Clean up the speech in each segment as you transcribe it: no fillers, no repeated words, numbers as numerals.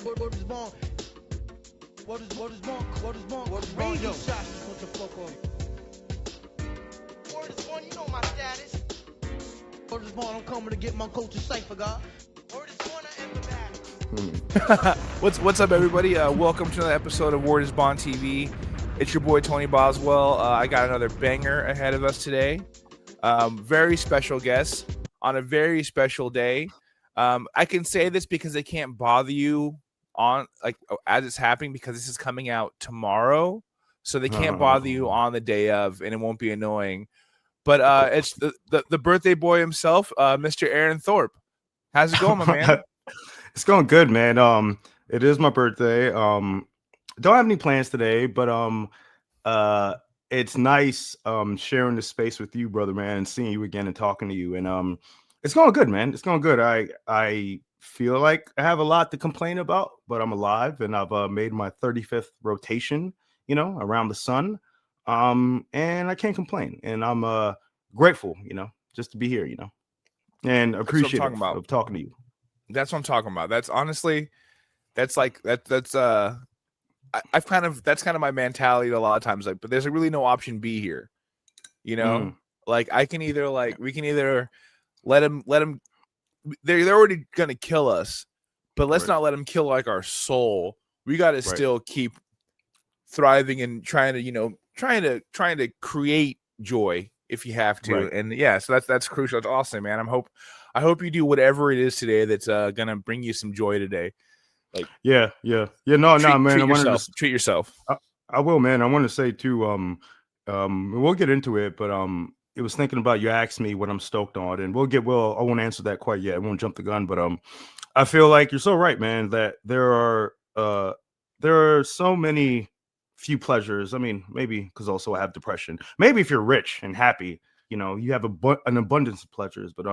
Wordisbond. Wordisbond, yo. What the fuck on? Wordisbond, you know my status. Wordisbond, I'm coming to get my culture cipher, God. Wordisbond, I am the man. What's up, everybody? Welcome to another episode of Wordisbond TV. It's your boy Tony Boswell. I got another banger ahead of us today. Very special guest on a very special day. I can say this because I can't bother you on as it's happening, because this is coming out tomorrow, so they can't bother you on the day of, and it won't be annoying. But it's the birthday boy himself, Mr. AARON Thorpe. How's it going, my man? It's going good, man. It is my birthday. Don't have any plans today, but it's nice sharing the space with you, brother, man, and seeing you again and talking to you. And it's going good, man. It's going good. I feel like I have a lot to complain about, but I'm alive, and I've made my 35th rotation, around the sun. And I can't complain, and I'm grateful, just to be here, and appreciative of talking to you. That's what I'm talking about. That's honestly, that's kind of my mentality a lot of times. But there's really no option B here, I can either we can either let him. They're already gonna kill us, but let's not let them kill our soul. We got to still keep thriving and trying to create joy if you have to. Right. And yeah, so that's crucial. It's awesome, man. I hope you do whatever it is today that's gonna bring you some joy today. No, man. Treat yourself. I will, man. I want to say too. We'll get into it, but it was thinking about, you asked me what I'm stoked on, and I won't answer that quite yet. I won't jump the gun, but I feel like you're so right, man, that there are so many few pleasures. I mean, maybe because also I have depression. Maybe if you're rich and happy, you have an abundance of pleasures. But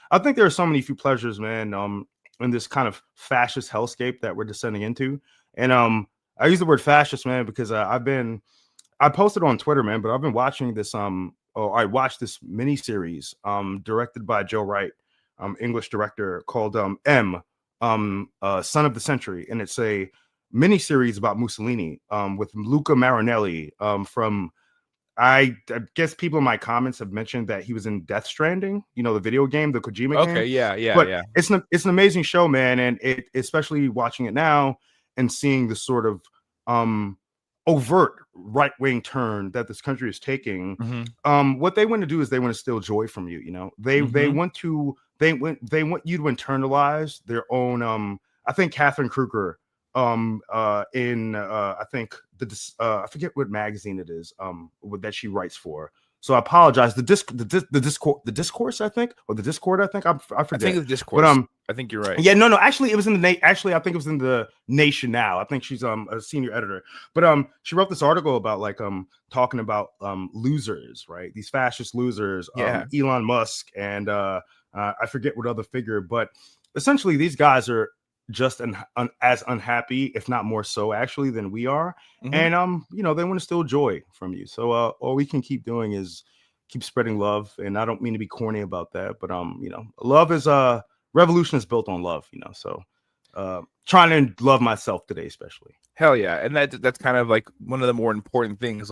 I think there are so many few pleasures, man, in this kind of fascist hellscape that we're descending into. And I use the word fascist, man, because I posted on Twitter, man, but I've been watching this I watched this miniseries directed by Joe Wright, English director, called Son of the Century, and it's a miniseries about Mussolini with Luca Marinelli from. I guess people in my comments have mentioned that he was in Death Stranding, the video game, the Kojima game. Okay, yeah. But it's an amazing show, man, and especially watching it now and seeing the sort of overt right-wing turn that this country is taking. Mm-hmm. What they want to do is they want to steal joy from you. They want you to internalize their own. I think Catherine Kruger, in I think I forget what magazine it is that she writes for. So I apologize. The discourse, I think, or the Discord, I think. I forget. I think it's Discourse. But I think you're right. Yeah, no. Actually, it was in the Actually, I think it was in the Nation now. I think she's a senior editor. But she wrote this article about talking about losers, right? These fascist losers. Yeah. Elon Musk and I forget what other figure, but essentially these guys are just as unhappy, if not more so, actually, than we are. Mm-hmm. And they want to steal joy from you. So all we can keep doing is keep spreading love. And I don't mean to be corny about that, but love is revolution is built on love. So trying to love myself today, especially. Hell yeah. And that's kind of one of the more important things.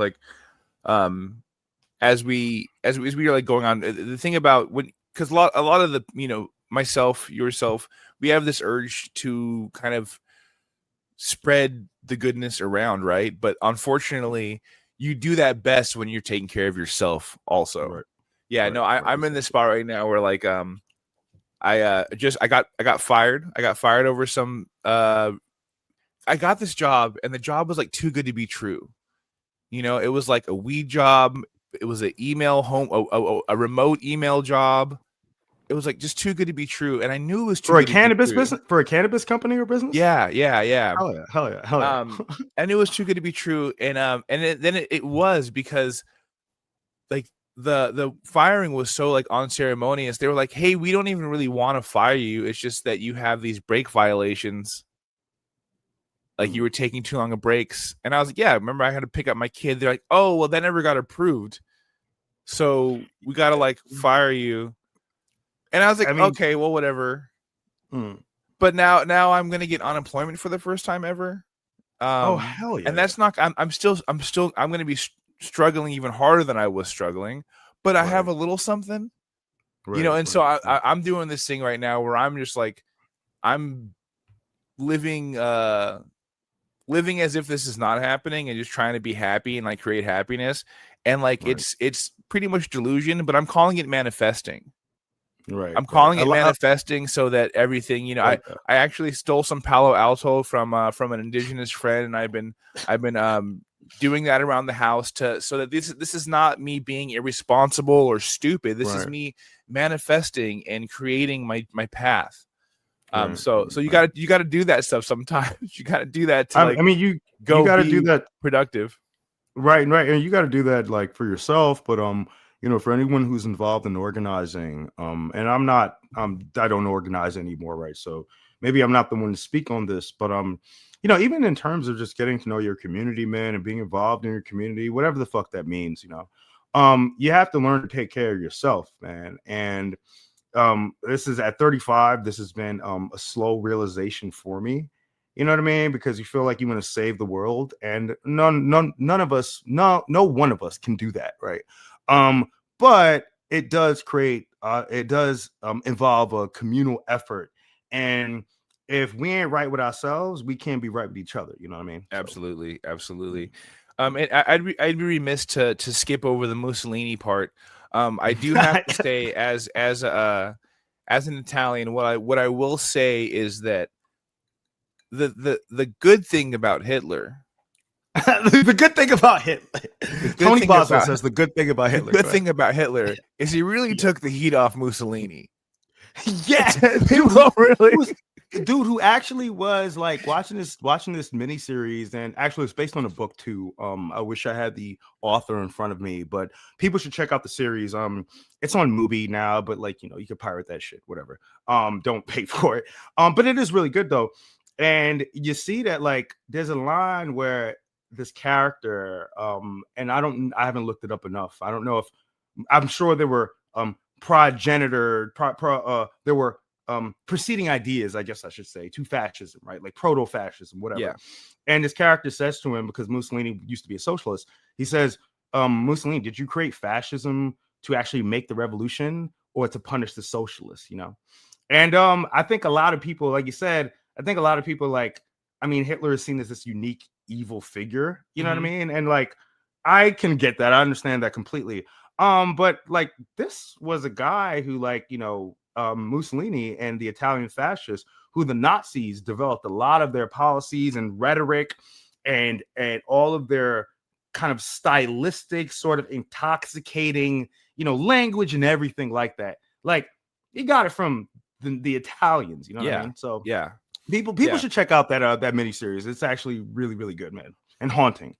As we are going on, the thing about because a lot of the myself, yourself, we have this urge to kind of spread the goodness around, right? But unfortunately, you do that best when you're taking care of yourself also. Right. Yeah, I'm in this spot right now where I got fired. I got fired over some I got this job, and the job was too good to be true. It was a weed job. It was an a remote email job. It was just too good to be true, and I knew it was too good for a cannabis business, for a cannabis company or business. Yeah. Hell yeah. And it was too good to be true, and then it was because the firing was so unceremonious. They were like, "Hey, we don't even really want to fire you. It's just that you have these break violations. You were taking too long of breaks." And I was like, "Yeah, remember I had to pick up my kid." They're like, "Oh, well, that never got approved, so we got to fire you." And I was like, okay, well, whatever. but now I'm gonna get unemployment for the first time ever. Oh hell yeah! And that's not. I'm gonna be struggling even harder than I was struggling, but I have a little something, And so I'm doing this thing right now where I'm just like, I'm living as if this is not happening and just trying to be happy and like create happiness. And like it's pretty much delusion, but I'm calling it manifesting. I'm calling it manifesting so that everything, I actually stole some Palo Alto from an indigenous friend, and I've been doing that around the house so that this is not me being irresponsible or stupid. This is me manifesting and creating my path. So you got to do that stuff sometimes. You got to do that to you got to do that productive. Right. And you got to do that like for yourself, but for anyone who's involved in organizing, and I don't organize anymore, right? So maybe I'm not the one to speak on this, but even in terms of just getting to know your community, man, and being involved in your community, whatever the fuck that means, you have to learn to take care of yourself, man. And this is at 35. This has been a slow realization for me. You know what I mean? Because you feel like you want to save the world, and no one of us can do that, right? But it does create, involve a communal effort, and if we ain't right with ourselves, we can't be right with each other. You know what I mean? Absolutely. And I'd be remiss to skip over the Mussolini part. I do have to say, as an Italian, what I will say is that the good thing about Hitler. The good thing about Hitler. Tony Boswell says the good thing about Hitler. The good thing about Hitler is he really took the heat off Mussolini. Yeah, dude who actually was like watching this miniseries, and actually it's based on a book too. I wish I had the author in front of me, but people should check out the series. It's on Mubi now, but like you can pirate that shit, whatever. Don't pay for it. But it is really good though, and you see that like there's a line where this character, and I haven't looked it up enough. I don't know if I'm sure there were there were preceding ideas, I guess I should say, to fascism, right? Like proto-fascism, whatever. Yeah. And this character says to him, because Mussolini used to be a socialist, he says, Mussolini, did you create fascism to actually make the revolution or to punish the socialists, And I think a lot of people, like you said, Hitler is seen as this unique evil figure, you know what I mean? And like, I can get that. I understand that completely. But like, this was a guy who Mussolini and the Italian fascists, who the Nazis developed a lot of their policies and rhetoric and all of their kind of stylistic, sort of intoxicating, language and everything like that. Like, he got it from the Italians, you know what I mean? So yeah. People should check out that miniseries. It's actually really, really good, man, and haunting.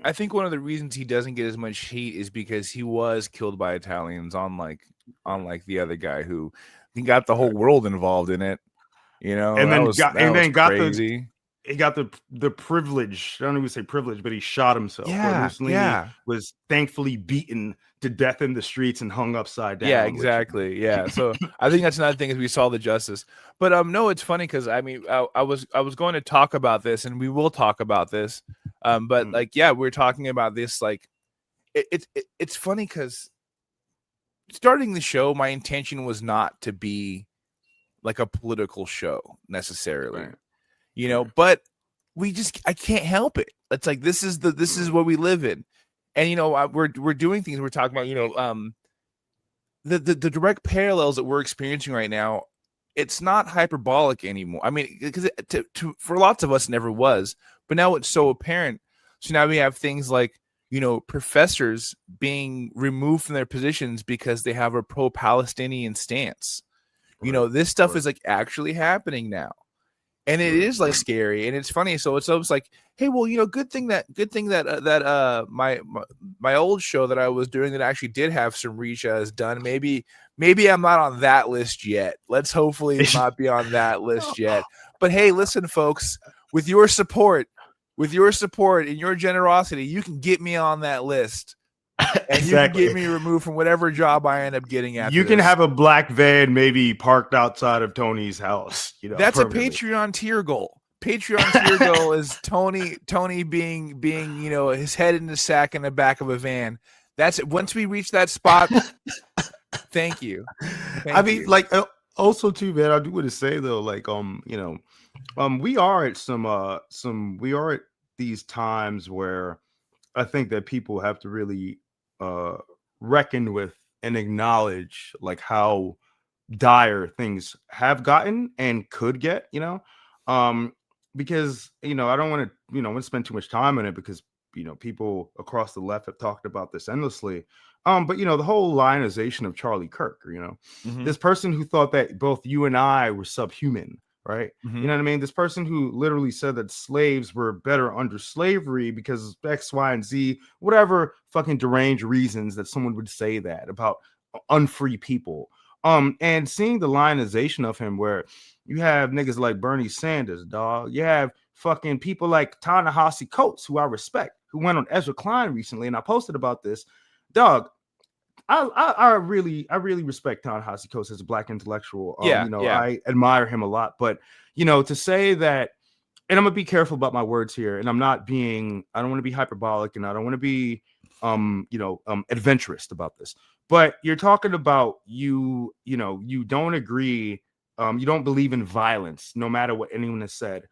I think one of the reasons he doesn't get as much heat is because he was killed by Italians, unlike the other guy who he got the whole world involved in it. And then got the privilege. I don't even say privilege, but he shot himself. Mussolini was thankfully beaten to death in the streets and hung upside down. Yeah, exactly. Yeah. So I think that's another thing is we saw the justice. But no, it's funny because I was going to talk about this, and we will talk about this. But we're talking about this. Like, it's funny because starting the show, my intention was not to be like a political show necessarily. Right. But I can't help it. It's like this is what we live in. And we're doing things. We're talking about the direct parallels that we're experiencing right now. It's not hyperbolic anymore. I mean, because for lots of us, it never was. But now it's so apparent. So now we have things like professors being removed from their positions because they have a pro-Palestinian stance. Right. This stuff is like actually happening now. And it is like scary, and it's funny. So it's almost like, hey, well, good thing that my old show that I was doing that actually did have some reach is done. Maybe I'm not on that list yet. Let's hopefully not be on that list yet. But hey, listen, folks, with your support and your generosity, you can get me on that list. And you can get me removed from whatever job I end up getting after You can this. have a black van maybe parked outside of Tony's house. That's a Patreon tier goal. Patreon tier goal is Tony being his head in the sack in the back of a van. That's it. Once we reach that spot, thank you. I mean, like, also too, man, I do want to say though, like, we are at these times where I think that people have to really reckon with and acknowledge like how dire things have gotten and could get, because I don't want to spend too much time on it because people across the left have talked about this endlessly. But the whole lionization of Charlie Kirk, this person who thought that both you and I were subhuman, right? You know what I mean? This person who literally said that slaves were better under slavery because X, Y, and Z, whatever fucking deranged reasons that someone would say that about unfree people. And seeing the lionization of him where you have niggas like Bernie Sanders, dog. You have fucking people like Ta-Nehisi Coates, who I respect, who went on Ezra Klein recently, and I posted about this. Dog, I really respect Ta-Nehisi Coates as a black intellectual. I admire him a lot. But to say that, and I'm gonna be careful about my words here, and I don't want to be hyperbolic, and I don't want to be adventurous about this. But you're talking about you don't agree, you don't believe in violence, no matter what anyone has said.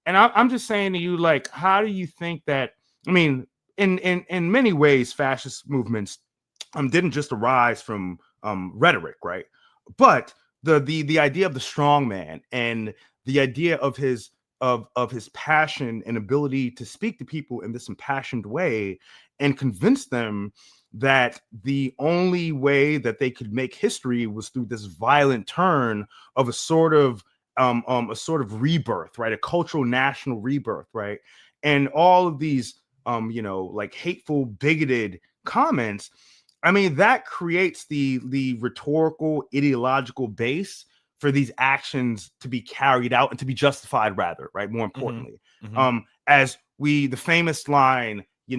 And I'm just saying to you, like, how do you think that? I mean, in many ways, fascist movements didn't just arise from rhetoric, right? But the idea of the strong man and the idea of his passion and ability to speak to people in this impassioned way and convince them that the only way that they could make history was through this violent turn of a sort of rebirth, right? A cultural national rebirth, right? And all of these like hateful, bigoted comments. I mean, that creates the rhetorical, ideological base for these actions to be carried out and to be justified, rather, right? More importantly, as the famous line, do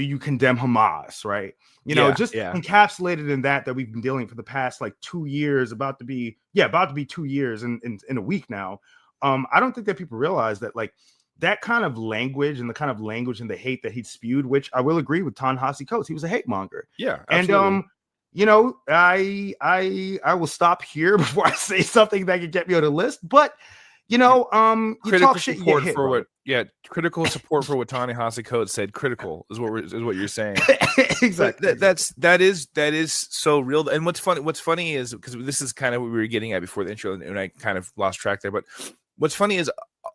you condemn Hamas, right? Encapsulated in that we've been dealing for the past like 2 years, about to be 2 years in a week now. I don't think that people realize that, like, that kind of language and the kind of language and the hate that he spewed, which I will agree with Ta-Nehisi Coates, he was a hate monger. Yeah, absolutely. And I will stop here before I say something that could get me on the list. But you talk shit, you get hit, for critical support for what Ta-Nehisi Coates said. Critical is what you're saying. Exactly. That is so real. And what's funny is, because this is kind of what we were getting at before the intro, and I kind of lost track there. But what's funny is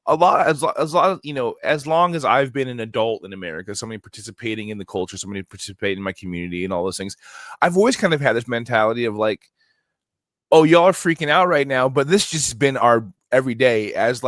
as long as I've been an adult in America, somebody participating in the culture, somebody participating in my community and all those things, I've always kind of had this mentality of like, oh, y'all are freaking out right now, but this just has been our every day as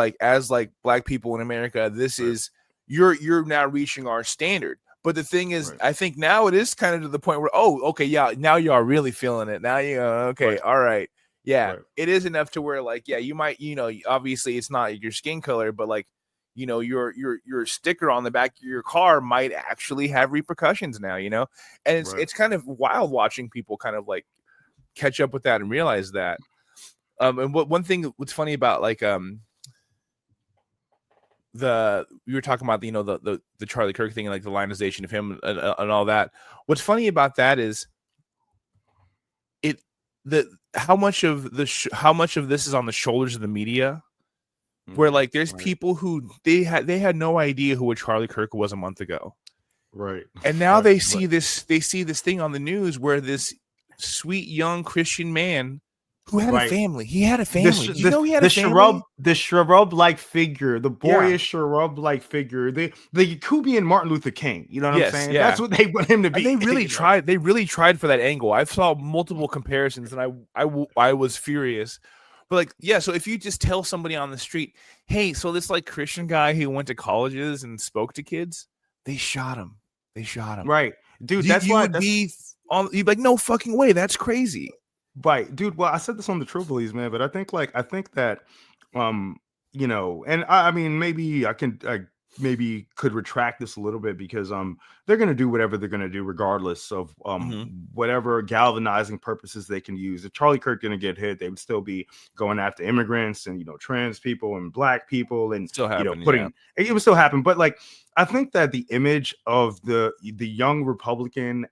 black people in America. This is you're now reaching our standard. But the thing is, I think now it is kind of to the point where, oh, okay, yeah, now you are really feeling it. Now you okay, all right. Yeah, it is enough to where, like, yeah, you might, obviously it's not your skin color, but like, your sticker on the back of your car might actually have repercussions now, and it's kind of wild watching people kind of like catch up with that and realize that. And what's funny about like we were talking about the Charlie Kirk thing and like the lionization of him and all that. What's funny about that is how much of this is on the shoulders of the media, where like there's people who they had no idea who a Charlie Kirk was a month ago, right? And now they see this thing on the news where this sweet young Christian man who had a family. He had a family. He had a family? The Shrub-like figure, the boyish Shrub-like figure, the Yakubian Martin Luther King. You know what I'm saying? Yeah. That's what they want him to be. And they really tried. They really tried for that angle. I saw multiple comparisons, and I was furious. But like, yeah. So if you just tell somebody on the street, hey, so this like Christian guy who went to colleges and spoke to kids, they shot him. Right, dude. You'd be like, no fucking way. That's crazy. Right, dude. Well, I said this on the True Believes, man, but I think that, and I mean, maybe I can maybe could retract this a little bit, because they're going to do whatever they're going to do regardless of whatever galvanizing purposes they can use. If Charlie Kirk didn't get hit, they would still be going after immigrants and trans people and black people, and still happen, it would still happen. But like, I think that the image of the young Republican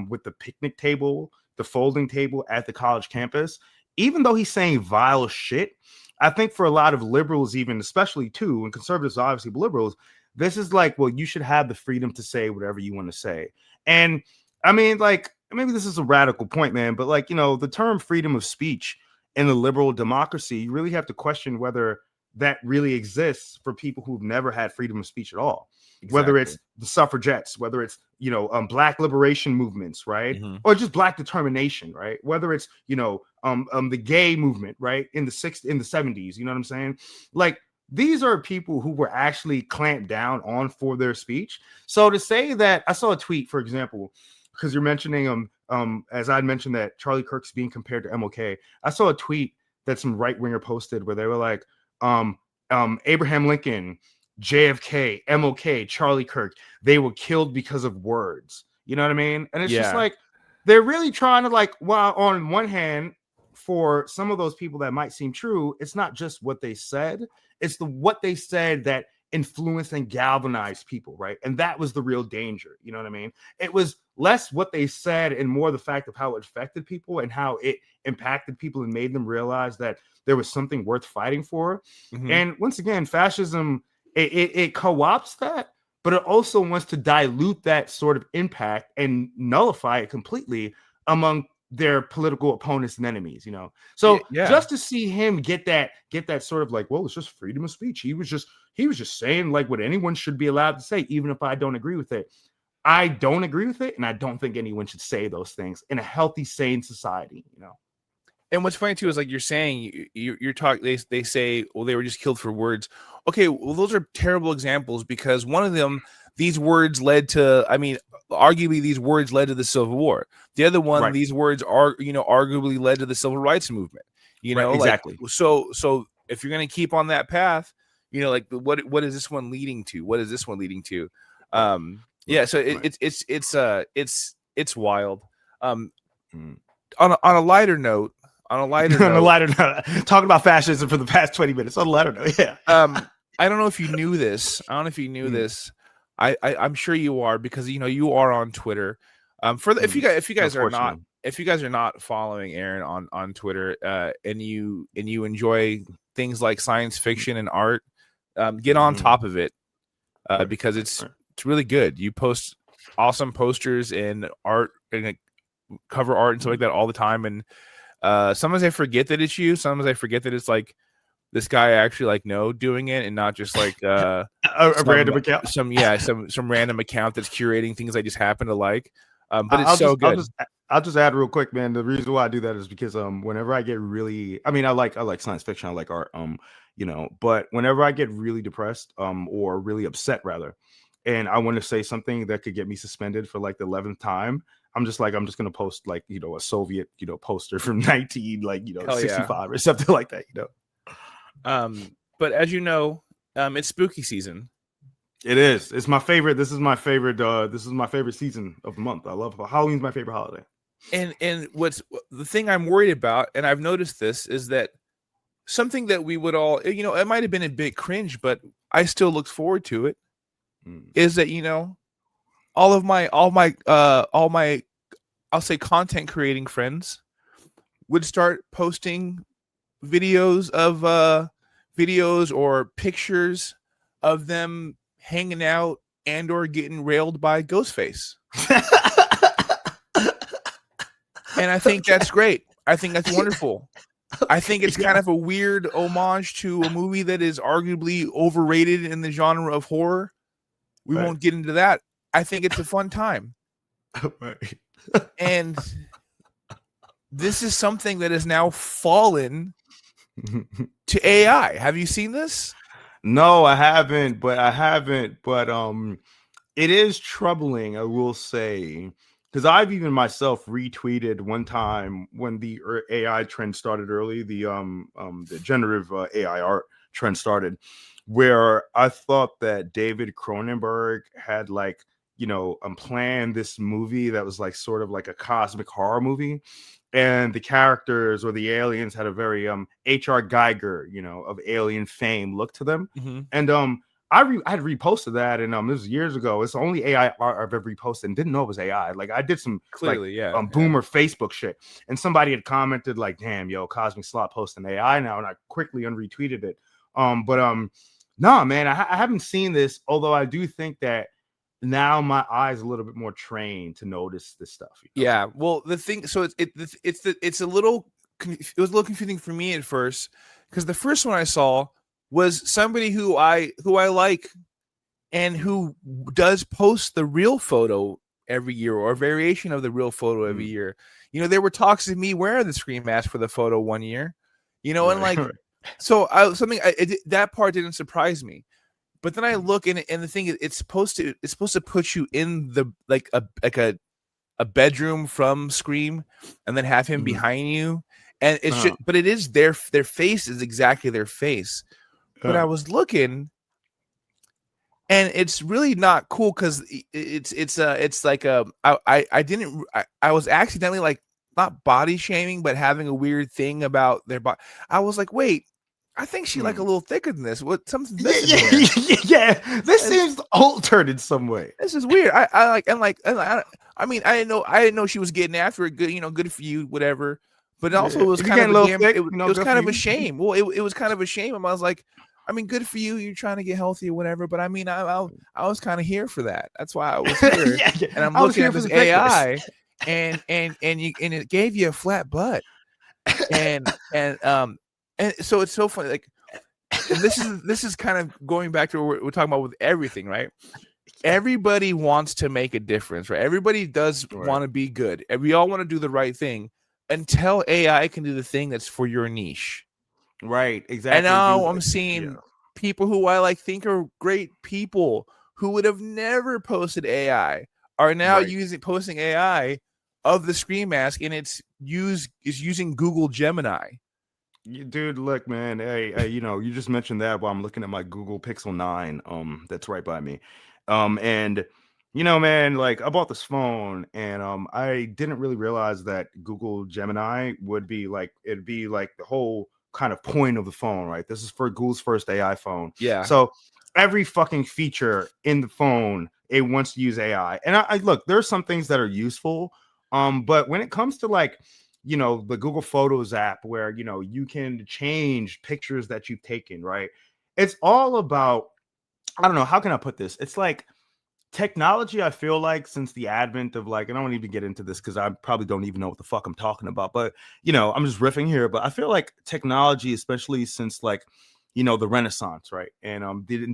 with the picnic table, the folding table at the college campus, even though he's saying vile shit, I think for a lot of liberals, even especially too, and conservatives obviously, but liberals, this is like, well, you should have the freedom to say whatever you want to say. And I mean, like, maybe this is a radical point, man, but like, the term freedom of speech in the liberal democracy, you really have to question whether that really exists for people who've never had freedom of speech at all. Exactly. Whether it's the suffragettes, whether it's black liberation movements, right, or just black determination, right, whether it's the gay movement, right, in the 70s, you know what I'm saying? Like, these are people who were actually clamped down on for their speech. So to say that, I saw a tweet, for example, because you're mentioning as I mentioned that Charlie Kirk's being compared to MLK. I saw a tweet that some right winger posted where they were like, Abraham Lincoln, JFK, MLK, Charlie Kirk, they were killed because of words. You know what I mean? And it's just like, they're really trying to, like, while on one hand, for some of those people that might seem true, it's not just what they said, it's what they said that influenced and galvanized people, right? And that was the real danger. You know what I mean? It was less what they said and more the fact of how it affected people and how it impacted people and made them realize that there was something worth fighting for. And once again, fascism, it co-opts that, but it also wants to dilute that sort of impact and nullify it completely among their political opponents and enemies, So just to see him get that sort of like, well, it's just freedom of speech. He was just saying like what anyone should be allowed to say, even if I don't agree with it. I don't agree with it, and I don't think anyone should say those things in a healthy, sane society, And what's funny too is, like you're saying, you're talking. They say, well, they were just killed for words. Okay, well, those are terrible examples, because one of them, these words led to, I mean, arguably these words led to the Civil War. The other one, these words are, arguably led to the Civil Rights Movement. Exactly. Like, so if you're gonna keep on that path, like what is this one leading to? What is this one leading to? So it's wild. On a lighter note. Talking about fascism for the past 20 minutes. On a lighter note, yeah. I don't know if you knew this. This. I'm sure you are, because you are on Twitter. If you guys are not following Aaron on Twitter, and you enjoy things like science fiction and art, get on top of it, because it's really good. You post awesome posters and art and cover art and stuff like that all the time, and sometimes I forget that it's you. Sometimes I forget that it's like this guy I actually like doing it, and not just like a random account. Some random account that's curating things I just happen to like. But it's so good. I'll just add real quick, man. The reason why I do that is because whenever I get really, I mean, I like science fiction, I like art, but whenever I get really depressed, or really upset rather, and I want to say something that could get me suspended for like the 11th time, I'm just gonna post like, a Soviet, poster from 65 or something like that, But as you know, it's spooky season. It is. It's my favorite. This is my favorite season of the month. I love Halloween's my favorite holiday. And what's the thing I'm worried about, and I've noticed this, is that something that we would all, it might have been a bit cringe, but I still look forward to it. Is that, all my I'll say content creating friends would start posting videos or pictures of them hanging out and or getting railed by Ghostface. And I think that's great. I think that's wonderful. I think it's kind of a weird homage to a movie that is arguably overrated in the genre of horror. We won't get into that. I think it's a fun time. And this is something that has now fallen to AI. Have you seen this? No, I haven't. But it is troubling, I will say, because I've even myself retweeted one time when the AI trend started early, the generative AI art trend started, where I thought that David Cronenberg had like, planned this movie that was like sort of like a cosmic horror movie. And the characters or the aliens had a very H.R. Geiger, of alien fame look to them. Mm-hmm. And I had reposted that, and this was years ago. It's the only AI art I've ever reposted, and didn't know it was AI. Like I did some Clearly, boomer Facebook shit, and somebody had commented like, "Damn, yo, Cosmic Slot posting AI now," and I quickly unretweeted it. Nah, man, I haven't seen this. Although I do think that now my eyes a little bit more trained to notice this stuff. Yeah. Well, the thing, so it was a little confusing for me at first, because the first one I saw was somebody who I like, and who does post the real photo every year, or a variation of the real photo every year. There were talks of me wearing the screen mask for the photo one year, and like, so that part didn't surprise me. But then I look, and the thing is, it's supposed to put you in the like a bedroom from Scream, and then have him behind you, and it's just, but it is their face is exactly their face. But I was looking, and it's really not cool, because it's like I was accidentally, like, not body shaming, but having a weird thing about their body. I was like, wait, I think she like a little thicker than this. What, something's missing here. Yeah. This seems altered in some way. This is weird. I mean, I didn't know she was getting after it. Good, good for you, whatever. But also, it was kind of a shame. Well, it was kind of a shame. And I was like, I mean, good for you. You're trying to get healthy or whatever. But I mean, I was kind of here for that. That's why I was here. And I'm looking at this AI, and it gave you a flat butt, and so it's so funny. Like, and this is kind of going back to what we're talking about with everything, right? Everybody wants to make a difference, right? Everybody does want to be good. And we all want to do the right thing, until AI can do the thing that's for your niche. Right, exactly. And now I'm seeing people who I like think are great people, who would have never posted AI, are now posting AI of the Scream Mask, and is using Google Gemini. Dude, look, man. Hey, you just mentioned that while I'm looking at my Google Pixel 9. That's right by me. And man, like, I bought this phone, and I didn't really realize that Google Gemini would be like, it'd be like the whole kind of point of the phone, right? This is for Google's first AI phone. Yeah. So every fucking feature in the phone, it wants to use AI. And I look, there's some things that are useful. But when it comes to like, the Google Photos app, where, you can change pictures that you've taken, right? It's all about, I don't know, how can I put this? It's like technology, I feel like, since the advent of, like, and I don't even get into this because I probably don't even know what the fuck I'm talking about, but I'm just riffing here. But I feel like technology, especially since, like, the Renaissance, right, and the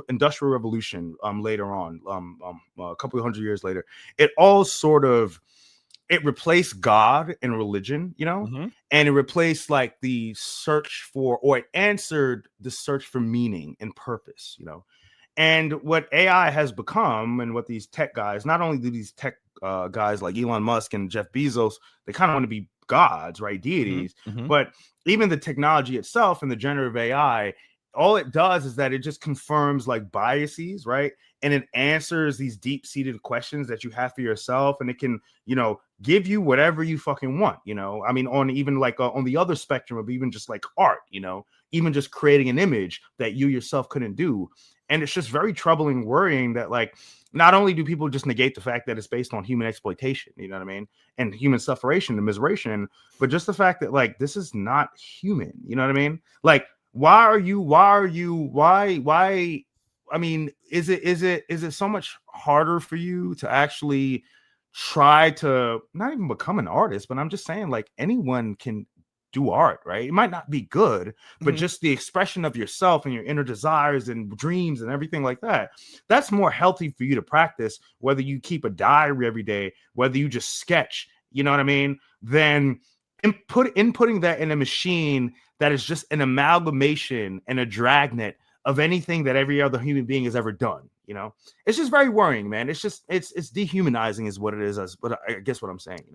industrial revolution later on, a couple of hundred years later, it all sort of, it replaced God and religion, and it replaced like the search for, or it answered the search for meaning and purpose, And what AI has become, and what these tech guys, not only do these tech guys like Elon Musk and Jeff Bezos, they kind of want to be gods, right? Deities. But even the technology itself and the generative AI, all it does is that it just confirms like biases, right? And it answers these deep-seated questions that you have for yourself. And it can, give you whatever you fucking want, I mean, on even like on the other spectrum of even just like art, even just creating an image that you yourself couldn't do. And it's just very troubling, worrying that, like, not only do people just negate the fact that it's based on human exploitation, you know what I mean, and human suffering and miseration, but just the fact that, like, this is not human, you know what I mean? Like, why? I mean, is it so much harder for you to actually try to not even become an artist? But I'm just saying, like, anyone can do art, right? It might not be good, but just the expression of yourself and your inner desires and dreams and everything like that, that's more healthy for you to practice, whether you keep a diary every day, whether you just sketch, you know what I mean, than inputting that in a machine that is just an amalgamation and a dragnet of anything that every other human being has ever done. It's just very worrying, man. It's just, it's dehumanizing is what it is. But I guess what I'm saying,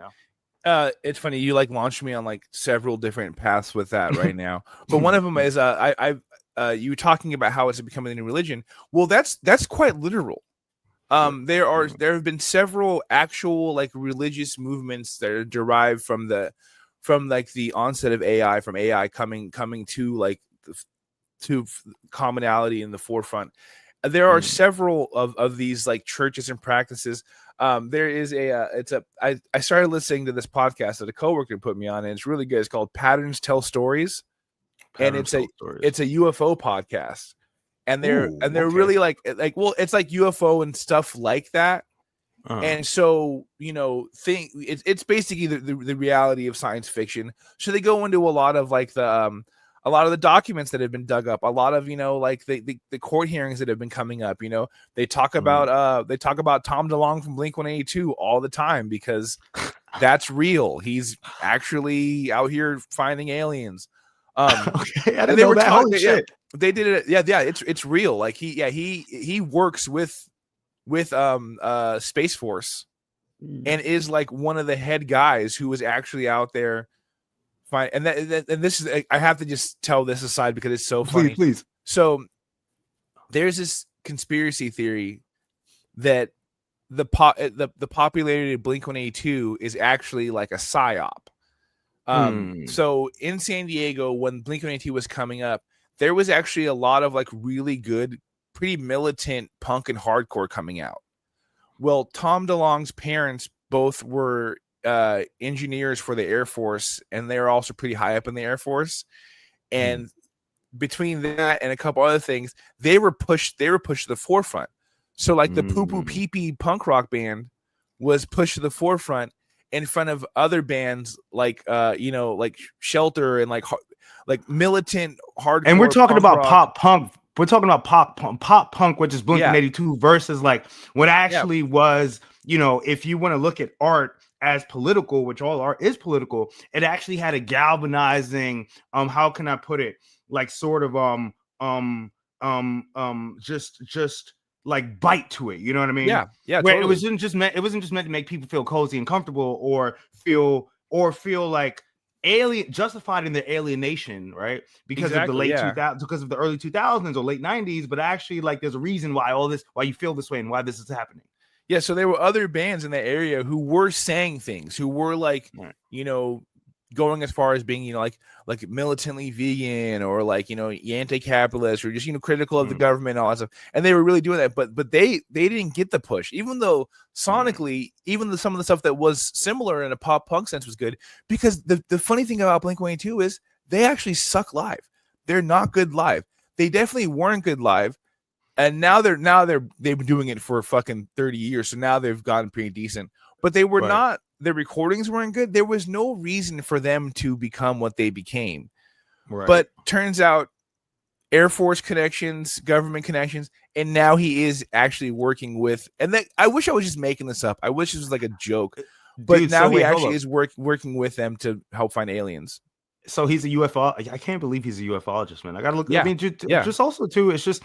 It's funny, you like launched me on like several different paths with that right now, but one of them is I you were talking about how it's becoming a new religion. Well, that's quite literal. There have been several actual like religious movements that are derived from like the onset of AI, from AI coming to like to commonality in the forefront. There are several of these like churches and practices. There is I started listening to this podcast that a coworker put me on, and it's really good. It's called Patterns Tell Stories, and it's a UFO podcast. And they're really like well, it's like UFO and stuff like that. And so, it's basically the reality of science fiction. So they go into a lot of like the documents that have been dug up, a lot of like the court hearings that have been coming up. They talk about Tom DeLonge from Blink-182 all the time, because that's real. He's actually out here finding aliens. Okay, I didn't know that. Holy shit. They did it. Yeah. It's real. Like he works with Space Force, and is like one of the head guys who was actually out there. Fine. And this is, I have to just tell this aside because it's so funny. Please. So there's this conspiracy theory that the popularity of Blink-182 is actually like a psyop. So in San Diego, when Blink-182 was coming up, there was actually a lot of like really good, pretty militant punk and hardcore coming out. Well, Tom DeLonge's parents both were engineers for the Air Force, and they were also pretty high up in the Air Force. And between that and a couple other things, they were pushed to the forefront. So like the Poo Poo Pee Pee punk rock band was pushed to the forefront in front of other bands like like Shelter and like militant hardcore. And we're talking about rock. pop punk. We're talking about pop punk, which is Blink-182 versus like what actually was, if you want to look at art as political, which all art is political, it actually had a galvanizing, how can I put it? Like sort of just like bite to it. You know what I mean? Yeah. Where Totally. it wasn't just meant to make people feel cozy and comfortable or feel like justified in their alienation, right? Because of the late 2000s, because of the early 2000s or late 90s, but actually like there's a reason why you feel this way and why this is happening. Yeah, so there were other bands in that area who were saying things, who were like, going as far as being, like militantly vegan or like, anti-capitalist or just, critical of the government and all that stuff. And they were really doing that, but they didn't get the push, even though sonically, some of the stuff that was similar in a pop punk sense was good, because the funny thing about Blink-182 is they actually suck live. They're not good live. They definitely weren't good live. And now they've been doing it for fucking 30 years. So now they've gotten pretty decent, but they were not, their recordings weren't good. There was no reason for them to become what they became. Right. But turns out Air Force connections, government connections, and now he is actually working with, and that, I wish I was just making this up. I wish this was like a joke, but now he actually is working with them to help find aliens. So he's a UFO. I can't believe he's a UFOlogist, man. I gotta look. Yeah. I mean, just also too. It's just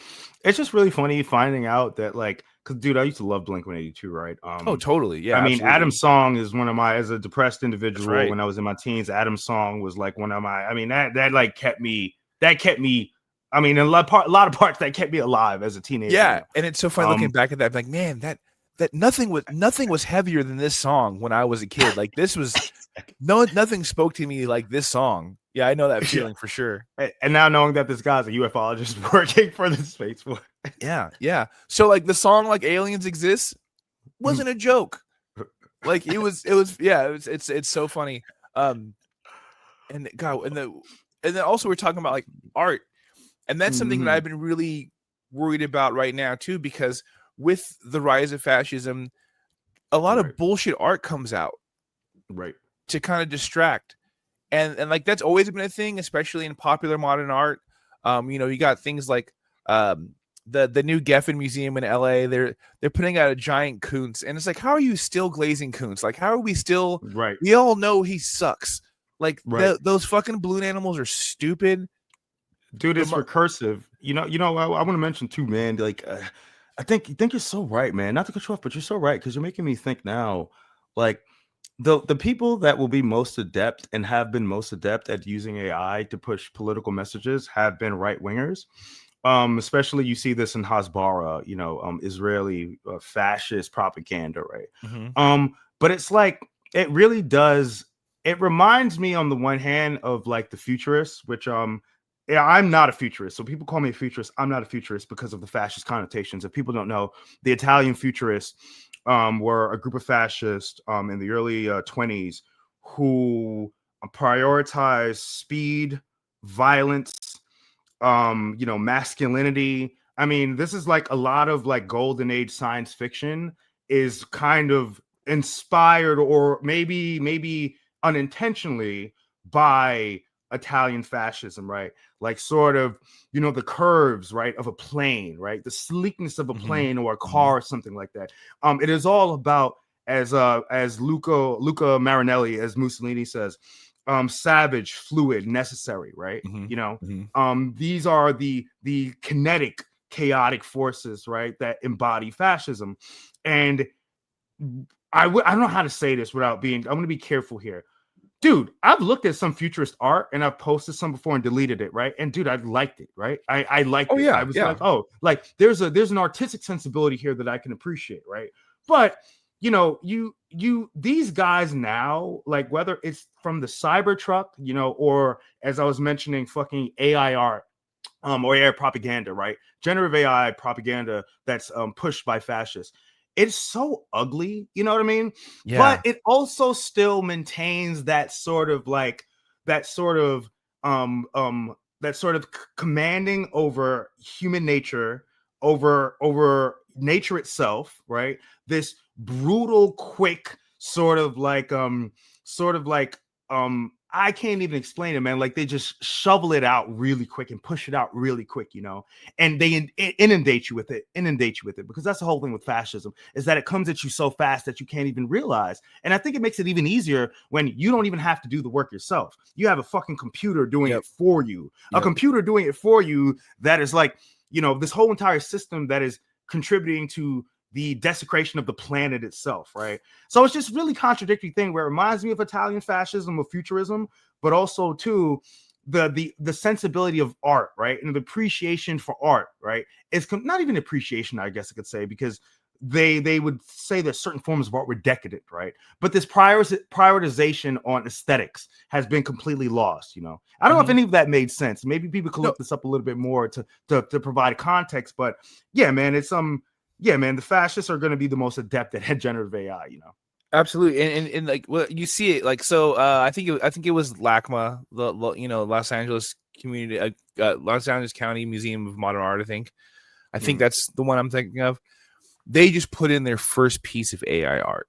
really funny finding out that like, because dude, I used to love Blink-182, right? Oh, totally. Yeah. I mean, absolutely. Adam's Song is one of my, as a depressed individual, right. when I was in my teens, Adam's Song was like one of my. I mean, that like kept me. I mean, a lot of parts that kept me alive as a teenager. Yeah, and it's so funny looking back at that. I'm like, man, that nothing was heavier than this song when I was a kid. Like this was nothing spoke to me like this song. Yeah, I know that feeling for sure. And now knowing that this guy's a ufologist working for the Space Force. Yeah. So like the song like Aliens Exist wasn't a joke. Like it's so funny. And God, and then also we're talking about like art. And that's something that I've been really worried about right now too, because with the rise of fascism, a lot of bullshit art comes out. Right. To kind of distract. And like that's always been a thing, especially in popular modern art. You got things like the new Geffen Museum in LA. They're putting out a giant Kuntz, and it's like, how are you still glazing Kuntz? Like, how are we still? Right. We all know he sucks. Like those fucking balloon animals are stupid. Dude, it's recursive. I want to mention too, man. Like, I think you're so right, man. Not to cut you off, but you're so right, because you're making me think now. Like, the people that will be most adept and have been most adept at using AI to push political messages have been right wingers. Especially you see this in Hasbara, Israeli fascist propaganda, right? Mm-hmm. But it's like it really does. It reminds me on the one hand of like the futurists, which yeah, I'm not a futurist. So people call me a futurist. I'm not a futurist because of the fascist connotations. If people don't know, the Italian futurists were a group of fascists in the early 20s who prioritized speed, violence, masculinity. I mean, this is like a lot of like golden age science fiction is kind of inspired or maybe unintentionally by Italian fascism, right? Like sort of, the curves, right, of a plane, right? The sleekness of a plane or a car or something like that. It is all about, as Luca Marinelli, as Mussolini says, savage, fluid, necessary, right? These are the kinetic, chaotic forces, right, that embody fascism. And I don't know how to say this without being, I'm going to be careful here. Dude, I've looked at some futurist art and I've posted some before and deleted it, right? And dude, I liked it, right? I liked it. Yeah, I was like, oh, like there's an artistic sensibility here that I can appreciate, right? But these guys now, like whether it's from the Cybertruck, or as I was mentioning, fucking AI art, or AI propaganda, right? Generative AI propaganda that's pushed by fascists. It's so ugly, you know what I mean? Yeah. But it also still maintains that sort of commanding over human nature, over nature itself, right? This brutal, quick I can't even explain it, man. Like they just shovel it out really quick and push it out really quick, and they inundate you with it, because that's the whole thing with fascism, is that it comes at you so fast that you can't even realize. And I think it makes it even easier when you don't even have to do the work yourself. You have a fucking computer doing it for you, a computer doing it for you that is like, this whole entire system that is contributing to the desecration of the planet itself, right? So it's just really contradictory thing where it reminds me of Italian fascism, of futurism, but also too the sensibility of art, right? And the appreciation for art, right? It's not even appreciation, I guess I could say, because they would say that certain forms of art were decadent, right? But this prioritization on aesthetics has been completely lost, I don't know if any of that made sense. Maybe people can look this up a little bit more to provide context, but yeah, man, it's yeah, man, the fascists are going to be the most adept at generative AI, Absolutely, and like, well, you see it like so. I think it was LACMA, the Los Angeles Community, Los Angeles County Museum of Modern Art. I think that's the one I'm thinking of. They just put in their first piece of AI art.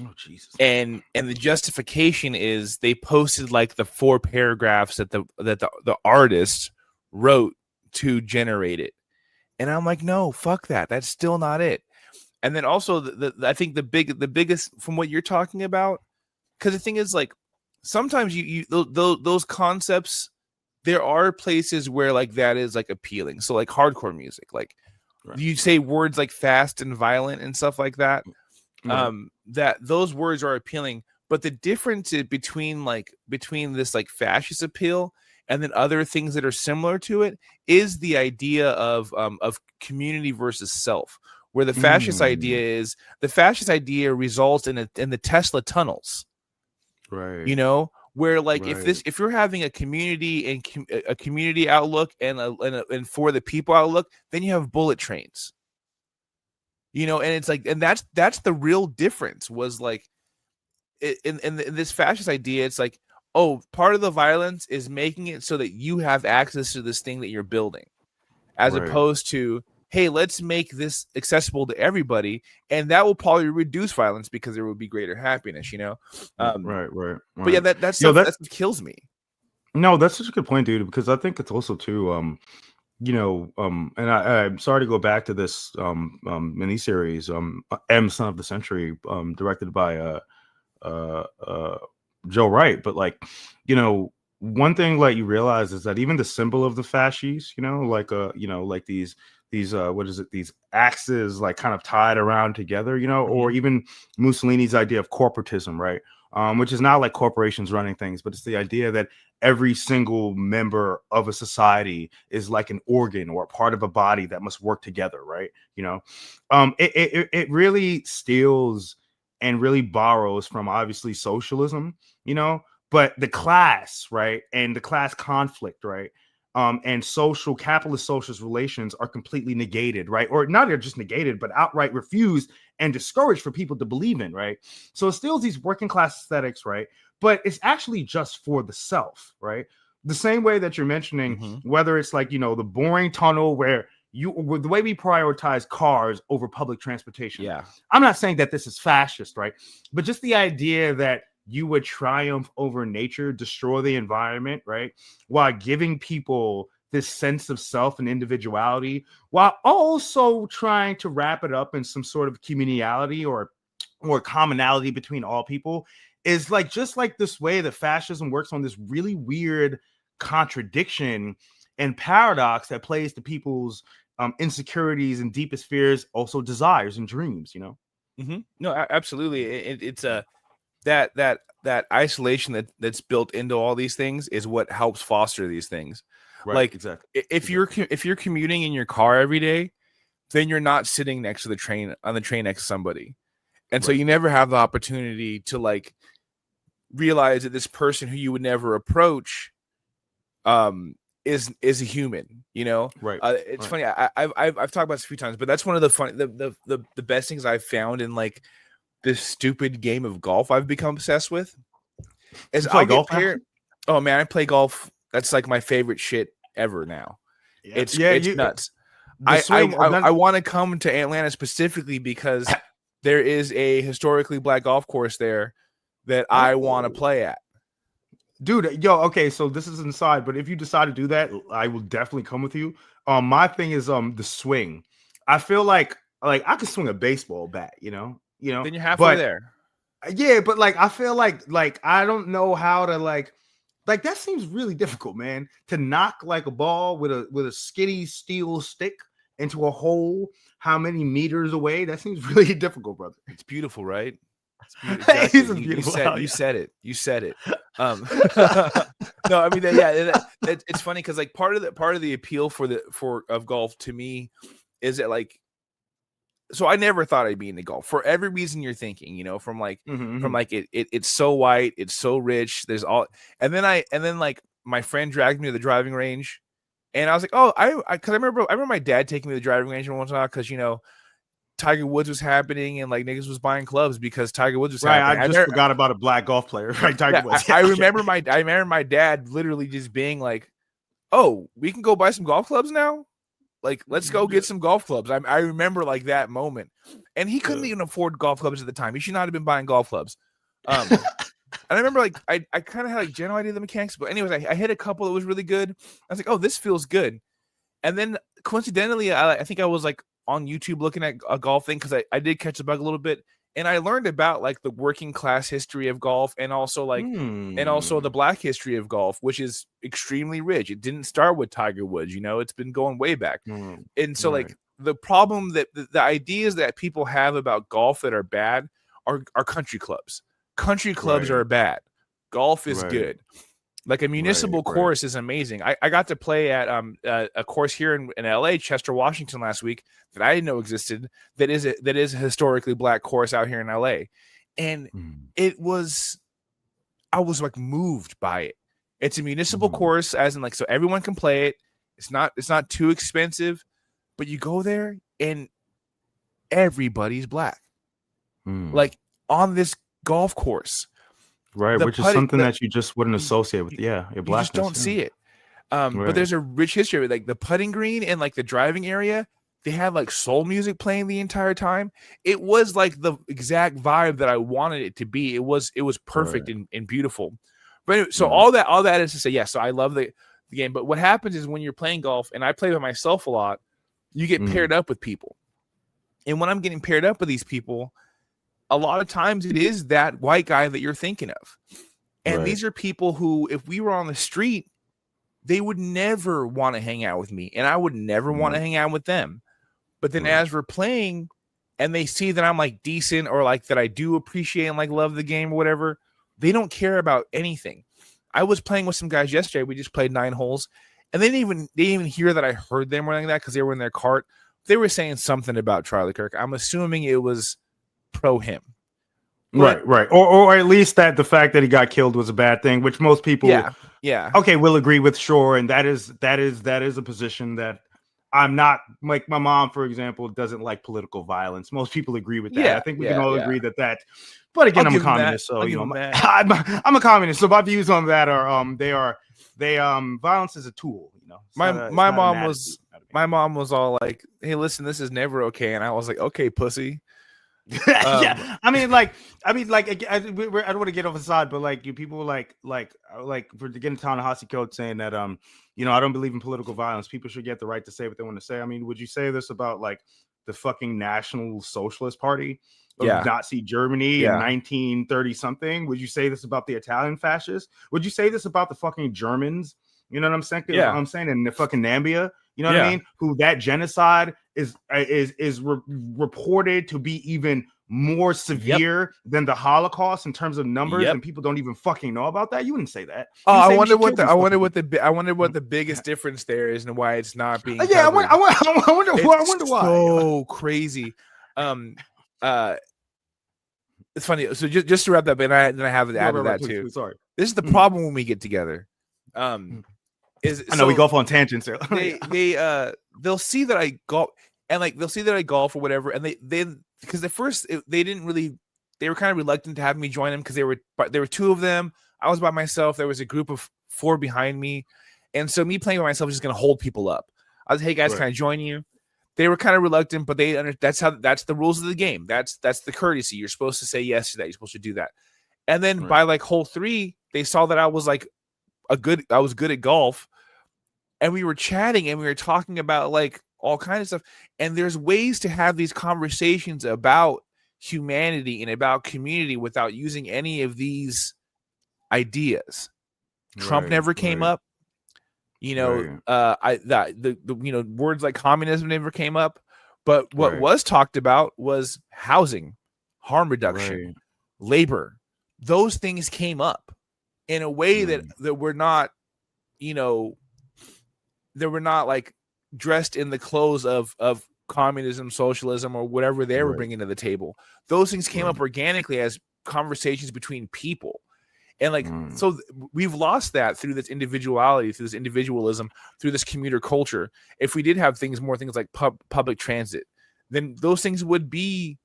Oh Jesus! And the justification is they posted like the 4 paragraphs that the artist wrote to generate it. And I'm like, no, fuck that. That's still not it. And then also, I think the biggest from what you're talking about, because the thing is, like, sometimes those concepts, there are places where like that is like appealing. So like hardcore music, like you say words like fast and violent and stuff like that. That those words are appealing, but the difference between this like fascist appeal and then other things that are similar to it is the idea of community versus self, where the fascist idea results in the Tesla tunnels, right? Where like if you're having a community and a community outlook and for the people outlook, then you have bullet trains, and it's like, and that's the real difference was like in this fascist idea. It's like, oh, part of the violence is making it so that you have access to this thing that you're building, as opposed to, hey, let's make this accessible to everybody, and that will probably reduce violence because there will be greater happiness, Right. But yeah, that's what kills me. No, that's such a good point, dude, because I think it's also too and I'm sorry to go back to this miniseries, M, Son of the Century, directed by Joe Wright, but like, one thing like you realize is that even the symbol of the fasces, like these what is it, these axes like kind of tied around together, you know, or even Mussolini's idea of corporatism, right? Which is not like corporations running things, but it's the idea that every single member of a society is like an organ or a part of a body that must work together, right? You know, it really steals and really borrows from obviously socialism, you know, but the class, right, and the class conflict, right, and capitalist socialist relations are completely negated, right? Or not just negated, but outright refused and discouraged for people to believe in, right? So it steals these working class aesthetics, right? But it's actually just for the self, right? The same way that you're mentioning, whether it's like, you know, the boring tunnel where the way we prioritize cars over public transportation. Yeah. I'm not saying that this is fascist, right? But just the idea that you would triumph over nature, destroy the environment, right? While giving people this sense of self and individuality, while also trying to wrap it up in some sort of communality or commonality between all people, is like just like this way that fascism works on this really weird contradiction and paradox that plays to people's insecurities and deepest fears, also desires and dreams, you know? No, absolutely. It's that isolation that's built into all these things is what helps foster these things. Right, like exactly. If you're commuting in your car every day, then you're not sitting next to the train next to somebody, and so you never have the opportunity to like realize that this person who you would never approach is a human, you know? Right. It's funny. I've talked about this a few times, but that's one of the best things I've found in like this stupid game of golf I've become obsessed with. Is I'll golf? Oh man, I play golf. That's like my favorite shit ever now. Yeah. It's nuts. I want to come to Atlanta specifically because there is a historically black golf course there that I want to play at. Dude, okay, so this is inside, but if you decide to do that, I will definitely come with you. My thing is the swing. I feel like I could swing a baseball bat, you know. Then you're halfway there. Yeah, but like I feel like I don't know how to like that seems really difficult, man. To knock like a ball with a skinny steel stick into a hole how many meters away? That seems really difficult, brother. It's beautiful, right? Exactly. You said it. No, I mean it's funny because like part of the appeal of golf to me is that like, so I never thought I'd be into golf for every reason you're thinking, you know, from like it's so white, it's so rich, there's all, and then like my friend dragged me to the driving range, and I was like, oh, because I remember my dad taking me to the driving range once in a while because, you know, Tiger Woods was happening and like niggas was buying clubs because Tiger Woods was happening. I just forgot about a black golf player, right? Tiger Woods. I remember my dad literally just being like, "Oh, we can go buy some golf clubs now. Like, let's go get some golf clubs." I remember like that moment, and he couldn't even afford golf clubs at the time. He should not have been buying golf clubs. And I remember like I kind of had like general idea of the mechanics, but anyways, I hit a couple that was really good. I was like, "Oh, this feels good," and then coincidentally, I think I was like on YouTube looking at a golf thing because I did catch the bug a little bit, and I learned about like the working class history of golf and also like and also the black history of golf, which is extremely rich. It didn't start with Tiger Woods, you know, it's been going way back. And so like the problem that the ideas that people have about golf that are bad are country clubs. Country clubs are bad. Golf is good. Like a municipal course is amazing. I got to play at a course here in LA, Chester, Washington last week that I didn't know existed. That is a historically black course out here in LA, and I was like moved by it. It's a municipal course, as in like so everyone can play it. It's not too expensive, but you go there and everybody's black, like on this golf course. Right, which is something that you just wouldn't associate with. Yeah, your blackness. You just don't see it. But there's a rich history of it. Like the putting green and like the driving area, they had like soul music playing the entire time. It was like the exact vibe that I wanted it to be. It was perfect and beautiful. But anyway, so all that is to say, so I love the game. But what happens is when you're playing golf, and I play by myself a lot, you get paired up with people. And when I'm getting paired up with these people, a lot of times it is that white guy that you're thinking of. And these are people who, if we were on the street, they would never want to hang out with me. And I would never want to hang out with them. But then as we're playing and they see that I'm like decent or like that I do appreciate and like love the game or whatever, they don't care about anything. I was playing with some guys yesterday. We just played 9 holes and they didn't even hear that I heard them or anything like that because they were in their cart. They were saying something about Charlie Kirk. I'm assuming it was pro him. But, right. Or at least that the fact that he got killed was a bad thing, which most people okay, will agree with, sure. And that is a position that I'm not, like my mom, for example, doesn't like political violence. Most people agree with that. Yeah, I think we can all agree that. But again, I'm a communist, so you know, I'm a communist. So my views on that are violence is a tool. You know, my mom was all like, "Hey, listen, this is never okay," and I was like, "Okay, pussy." Yeah, I mean, I don't want to get off the side, but like you people like for getting Ta-Nehisi Coates saying that you know, I don't believe in political violence. People should get the right to say what they want to say. I mean, would you say this about like the fucking National Socialist Party of Nazi Germany in 1930 something? Would you say this about the Italian fascists? Would you say this about the fucking Germans? You know what I'm saying? Yeah. I'm saying in the fucking Nambia. You know what I mean? Who that genocide is reported to be even more severe than the Holocaust in terms of numbers, and people don't even fucking know about that. You wouldn't say that. I wonder what the biggest difference there is and why it's not being. I wonder why. So crazy. It's funny. So just to wrap that up, and I have to add to that too. Sorry. This is the problem when we get together. I know we golf on tangents. They'll see that I golf and like they'll see that I golf or whatever, and they because at first they were kind of reluctant to have me join them because there were 2 of them. I was by myself. There was a group of 4 behind me, and so me playing by myself is just going to hold people up. I was, hey guys, can I join you? They were kind of reluctant, but that's the rules of the game. That's the courtesy. You're supposed to say yes to that. You're supposed to do that. And then by like hole 3, they saw that I was like I was good at golf. And we were chatting and we were talking about like all kinds of stuff. And there's ways to have these conversations about humanity and about community without using any of these ideas. Trump never came up. You know, you know, words like communism never came up. But what was talked about was housing, harm reduction, labor. Those things came up in a way that were not, you know, they were not like dressed in the clothes of communism, socialism, or whatever they were bringing to the table. Those things came up organically as conversations between people. And like, so we've lost that through this individuality, through this individualism, through this commuter culture. If we did have more things like public transit, then those things would be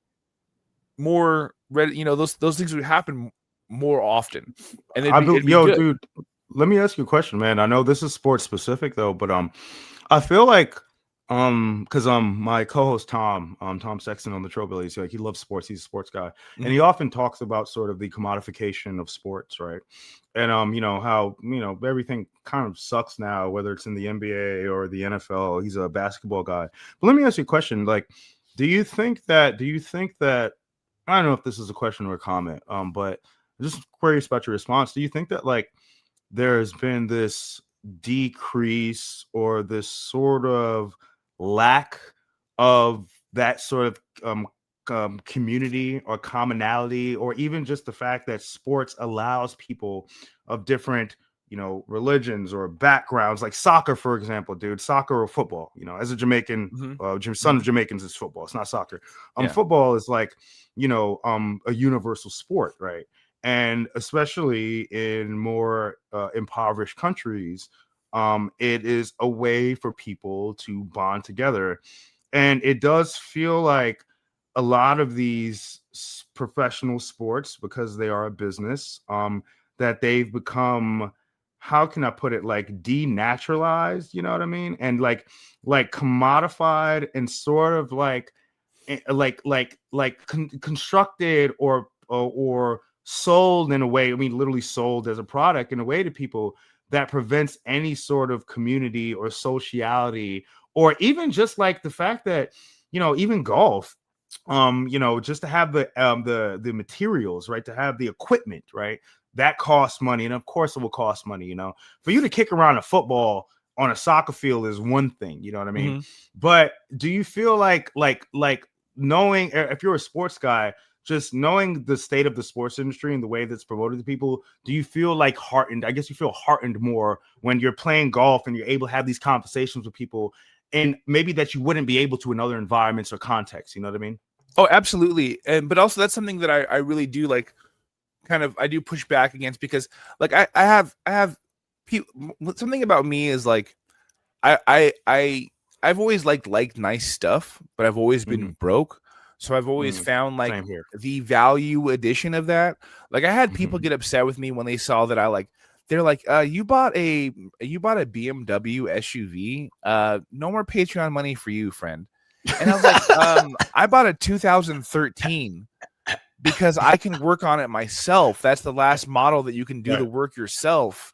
more ready. You know, those things would happen more often. And dude, let me ask you a question, man. I know this is sports specific though, but I feel like because my co-host Tom Sexton on the Trailblazers, like he loves sports, he's a sports guy, and he often talks about sort of the commodification of sports, right? And you know how everything kind of sucks now, whether it's in the NBA or the NFL. He's a basketball guy, but let me ask you a question. Like, do you think that I don't know if this is a question or a comment, but I'm just curious about your response. Do you think that like there's been this decrease or this sort of lack of that sort of community or commonality, or even just the fact that sports allows people of different, you know, religions or backgrounds, like soccer, for example, dude, soccer or football, you know, as a Jamaican, son of Jamaicans, is football. It's not soccer. Football is like, you know, a universal sport, right? And especially in more impoverished countries, it is a way for people to bond together. And it does feel like a lot of these professional sports, because they are a business, that they've become, how can I put it, like denaturalized, you know what I mean? And like commodified and sort of constructed or sold in a way, I mean, literally sold as a product in a way to people that prevents any sort of community or sociality, or even just like the fact that, you know, even golf, you know, just to have the materials, right, to have the equipment, right, that costs money. And of course it will cost money, you know, for you to kick around a football, on a soccer field is one thing, you know what I mean? Mm-hmm. But do you feel like knowing, if you're a sports guy, just knowing the state of the sports industry and the way that's promoted to people, do you feel like heartened? I guess you feel heartened more when you're playing golf and you're able to have these conversations with people, and maybe that you wouldn't be able to in other environments or contexts. You know what I mean? Oh, absolutely. But also that's something that I really do like, kind of, I do push back against, because like I have people, something about me is like, I've always liked nice stuff, but I've always been broke. So I've always found like the value addition of that. Like I had people get upset with me when they saw that they're like, you bought a BMW SUV. No more Patreon money for you, friend. And I was like, I bought a 2013 because I can work on it myself. That's the last model that you can do the work yourself.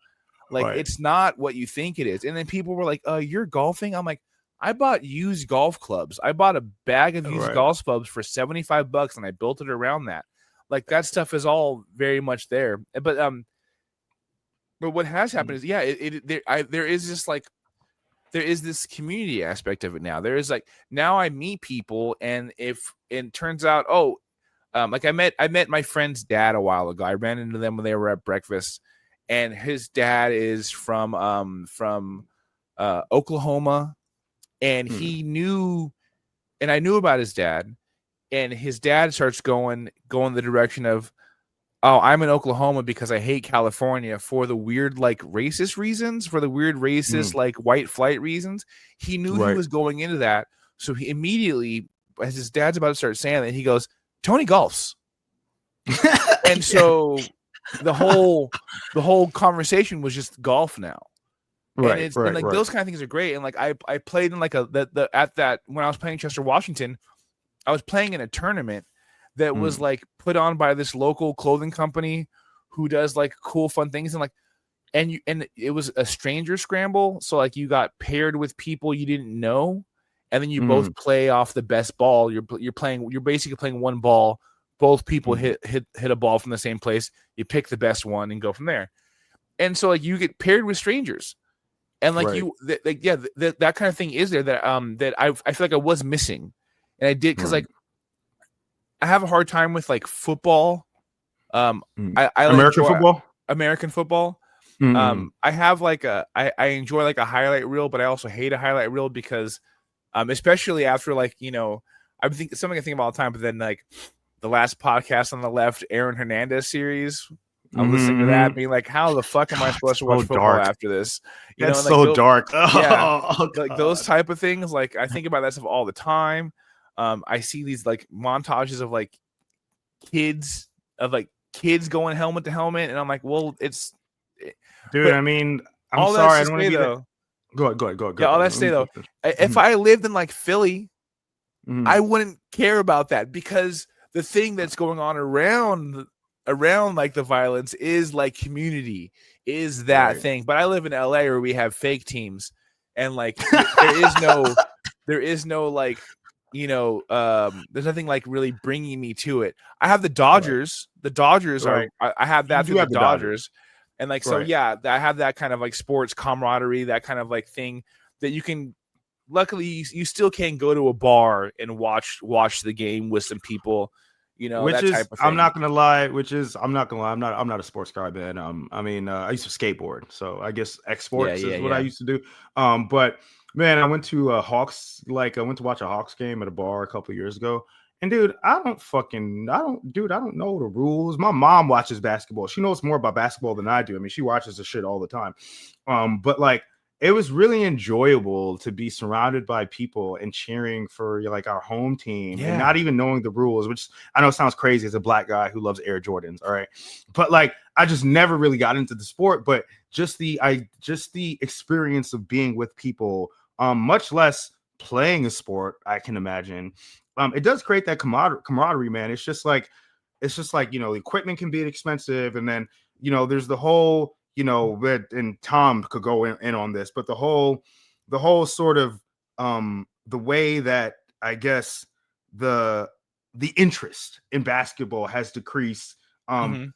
Like it's not what you think it is. And then people were like, you're golfing? I'm like, I bought used golf clubs. I bought a bag of used golf clubs for $75 and I built it around that. Like that stuff is all very much there. But what has happened is, there is this community aspect of it now. There is like, now I meet people, and if it turns out, like I met my friend's dad a while ago. I ran into them when they were at breakfast, and his dad is from Oklahoma. And he knew, and I knew about his dad, and his dad starts going the direction of, oh, I'm in Oklahoma because I hate California for the weird, like racist reasons, for the weird racist, like white flight reasons. He knew he was going into that. So he immediately, as his dad's about to start saying that, he goes, Tony golfs. And so the whole conversation was just golf now. And those kind of things are great. And like I played in like when I was playing Chester, Washington, I was playing in a tournament that was like put on by this local clothing company who does like cool, fun things. And it was a stranger scramble. So like you got paired with people you didn't know, and then you both play off the best ball. You're basically playing one ball. Both people hit a ball from the same place. You pick the best one and go from there. And so like you get paired with strangers. And like that kind of thing is there that I feel like I was missing, and I did because like I have a hard time with like football. I American football. I have like I enjoy like a highlight reel, but I also hate a highlight reel because especially after like, you know, something I think about all the time. But then like the last podcast on the left, Aaron Hernandez series. I'm listening to that, being like, "How the fuck am I supposed to watch football after this?" You That's know, like, so dark. Like those type of things. Like I think about that stuff all the time. I see these like montages of like kids going helmet to helmet, and I'm like, "Well, it's." Dude, I mean, I'm sorry, I don't want to be though. Go ahead. Yeah, all that to say though, if I lived in like Philly, I wouldn't care about that, because the thing that's going on around like the violence is like community, is that thing. But I live in LA where we have fake teams, and like there is no like, you know, there's nothing like really bringing me to it. I have the Dodgers. The Dodgers are I have that through the Dodgers. And like, so yeah, I have that kind of like sports camaraderie, that kind of like thing that you can, luckily you still can go to a bar and watch the game with some people. You know, that type of thing. I'm not gonna lie. I'm not a sports guy, man. I mean, I used to skateboard, so I guess sports is what I used to do. But man, I went to watch a Hawks game at a bar a couple of years ago. And dude, I don't know the rules. My mom watches basketball. She knows more about basketball than I do. I mean, she watches the shit all the time. But like, it was really enjoyable to be surrounded by people and cheering for like our home team and not even knowing the rules, which I know sounds crazy as a black guy who loves Air Jordans. All right. But like, I just never really got into the sport, but just the experience of being with people, much less playing a sport, I can imagine. It does create that camaraderie, man. It's just like, you know, the equipment can be expensive. And then, you know, there's the whole, you know, and Tom could go in on this, but the whole sort of the way that I guess the interest in basketball has decreased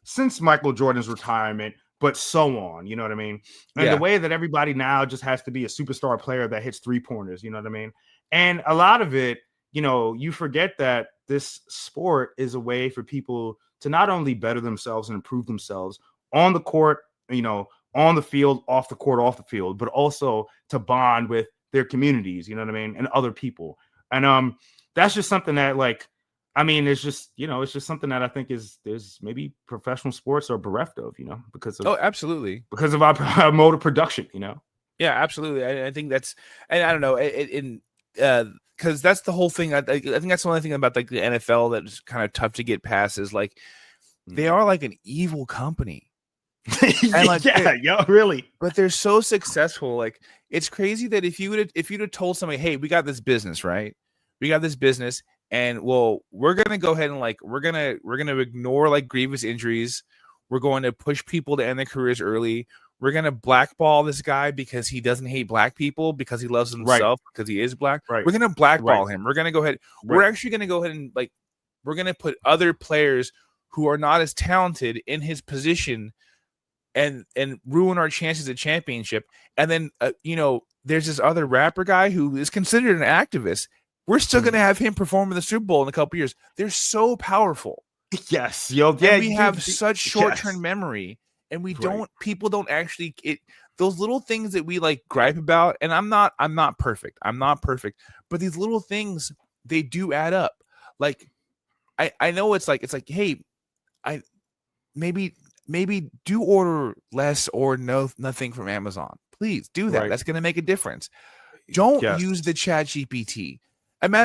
since Michael Jordan's retirement, but so on, you know what I mean? And the way that everybody now just has to be a superstar player that hits 3-pointers, you know what I mean? And a lot of it, you know, you forget that this sport is a way for people to not only better themselves and improve themselves on the court, you know, on the field, off the court, off the field, but also to bond with their communities, you know what I mean, and other people. And that's just something that, like, I mean, it's just, you know, it's just something that I think there's maybe professional sports are bereft of, you know, because of absolutely, because of our mode of production, you know. Yeah, absolutely. I think that's, and I don't know, because that's the whole thing. I think that's the only thing about like the NFL that's kind of tough to get past is like they are like an evil company. And like, yeah, really. But they're so successful. Like, it's crazy that if you'd have told somebody, hey, we got this business, right? We got this business, and well, we're gonna go ahead and like we're gonna ignore like grievous injuries. We're going to push people to end their careers early. We're gonna blackball this guy because he doesn't hate black people, because he loves himself, because he is black. Right. We're gonna blackball him. We're gonna go ahead. Right. We're actually gonna go ahead and like we're gonna put other players who are not as talented in his position and ruin our chances at championship. And then you know, there's this other rapper guy who is considered an activist. We're still gonna have him perform in the Super Bowl in a couple years. They're so powerful. Yes, yo, yeah. We have such short-term memory, and we don't. People don't actually. Those little things that we like gripe about, and I'm not perfect. I'm not perfect, but these little things, they do add up. Like, I know it's like hey, I maybe do order less or nothing from Amazon. Please do that. That's going to make a difference. Don't use the Chat GPT.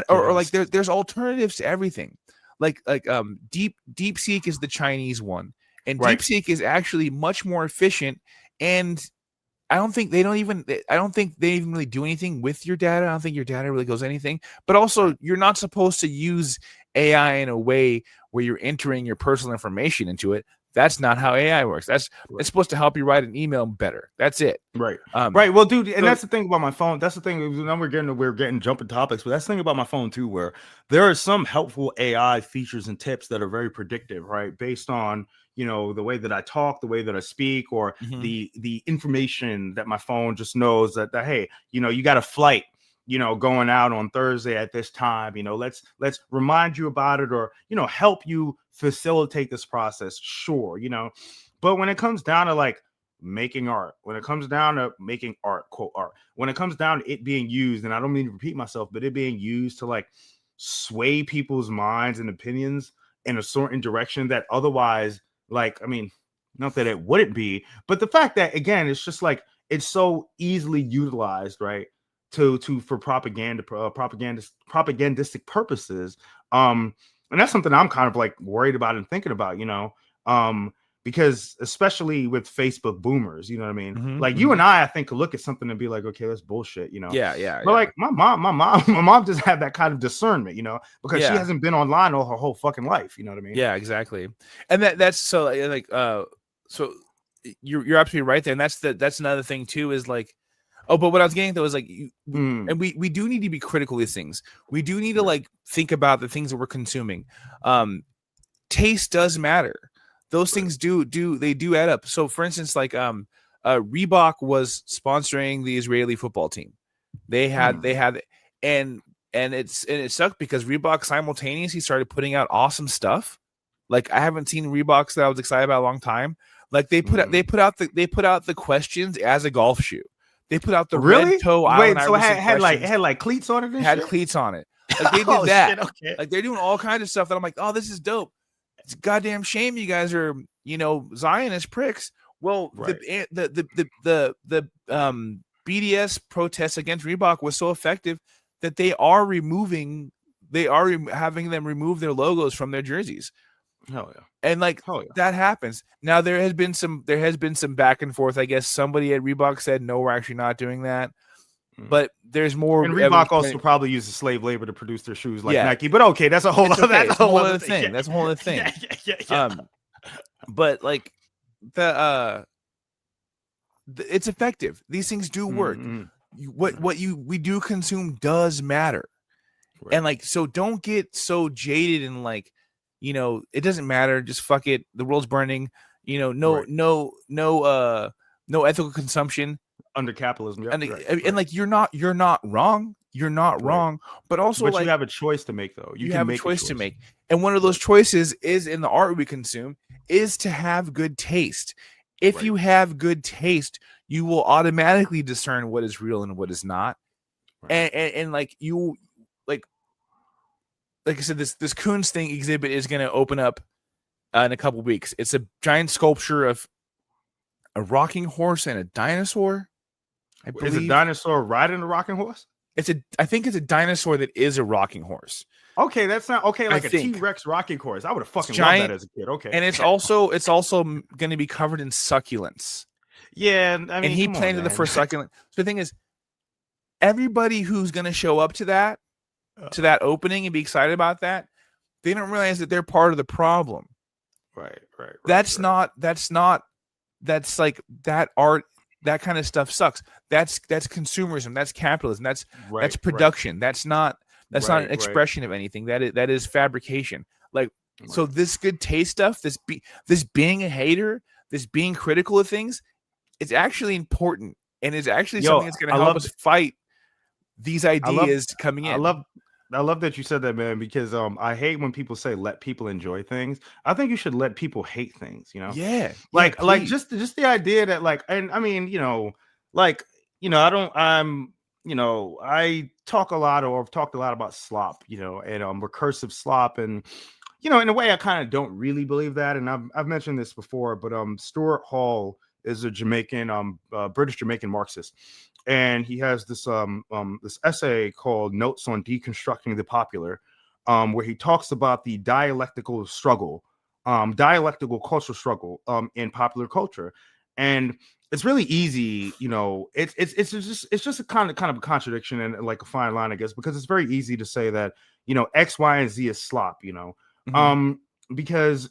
Or like there's alternatives to everything. Like DeepSeek is the Chinese one, and DeepSeek is actually much more efficient. And I don't think they even really do anything with your data. I don't think your data really goes anything. But also, you're not supposed to use AI in a way where you're entering your personal information into it. That's not how AI works. It's supposed to help you write an email better. That's it. Right. Well, dude, and that's the thing about my phone. That's the thing. Now we're getting jumping topics, but that's the thing about my phone too, where there are some helpful AI features and tips that are very predictive, right? Based on, you know, the way that I talk, the way that I speak, or the information that my phone just knows that hey, you know, you got a flight, you know, going out on Thursday at this time, you know, let's remind you about it, or, you know, help you facilitate this process. Sure. You know, but when it comes down to like making art, when it comes down to making art, quote art, when it comes down to it being used, and I don't mean to repeat myself, but it being used to like sway people's minds and opinions in a certain direction that otherwise, like, I mean, not that it wouldn't be, but the fact that, again, it's just like, it's so easily utilized, right? For propagandistic purposes. And that's something I'm kind of like worried about and thinking about, you know, because especially with Facebook boomers, you know what I mean? Like you and I think could look at something and be like, okay, that's bullshit, you know? Yeah. But like my mom doesn't have that kind of discernment, you know, because she hasn't been online all her whole fucking life. You know what I mean? Yeah, exactly. And that's so like, so you're absolutely right there. And that's another thing too, is like, oh, but what I was getting though is like, and we do need to be critical of these things. We do need to like think about the things that we're consuming. Taste does matter. Those things do add up. So, for instance, like Reebok was sponsoring the Israeli football team. They had and it sucked because Reebok simultaneously started putting out awesome stuff. Like, I haven't seen Reeboks that I was excited about a long time. Like they put out the questions as a golf shoe. They put out the red toe. Wait, so it had like cleats on it. It had cleats on it. Like they did that. Shit, okay. Like they're doing all kinds of stuff that I'm like, oh, this is dope. It's a goddamn shame you guys are, you know, Zionist pricks. Well, the BDS protests against Reebok was so effective that they are having them remove their logos from their jerseys. Hell yeah. And like that happens. Now there has been some back and forth. I guess somebody at Reebok said, no, we're actually not doing that. But there's more. And Reebok also probably uses slave labor to produce their shoes like Nike. But okay, that's a whole other thing. That's a whole other thing. That's a whole other thing. Yeah. But like it's effective. These things do work. What we do consume does matter. Right. And like, so don't get so jaded and like, you know, it doesn't matter. Just fuck it. The world's burning. You know, no ethical consumption under capitalism. Yep, and like you're not wrong. You're not wrong, but also but like you have a choice to make though. You can have make a choice to make, and one of those choices is in the art we consume is to have good taste. If you have good taste, you will automatically discern what is real and what is not. And like you like I said, this Koons thing exhibit is going to open up in a couple weeks. It's a giant sculpture of a rocking horse and a dinosaur. I believe. Is a dinosaur riding a rocking horse? I think it's a dinosaur that is a rocking horse. Okay, that's not okay. Like a T-Rex rocking horse. I would have fucking loved that as a kid. Okay, and it's also going to be covered in succulents. Yeah, I mean, and he planted the first succulent. So the thing is, everybody who's going to show up to that opening and be excited about that, they don't realize that they're part of the problem. Right. That's like that art. That kind of stuff sucks. That's consumerism. That's capitalism. That's production. That's not an expression of anything. That is fabrication. Like so, this good taste stuff. This being a hater. This being critical of things. It's actually important, and it's actually something that's going to help us fight these ideas coming in. I love that you said that, man, because I hate when people say let people enjoy things. I think you should let people hate things, you know? Yeah. Like just the idea that like, and I mean, I talk a lot or I've talked a lot about slop, and recursive slop. And, in a way I kind of don't really believe that. And I've mentioned this before, but Stuart Hall is a Jamaican, British Jamaican Marxist. And he has this this essay called Notes on Deconstructing the Popular, where he talks about the dialectical struggle, dialectical cultural struggle in popular culture. And it's really easy, it's just a kind of a contradiction and like a fine line, I guess, because it's very easy to say that, X, Y, and Z is slop, because,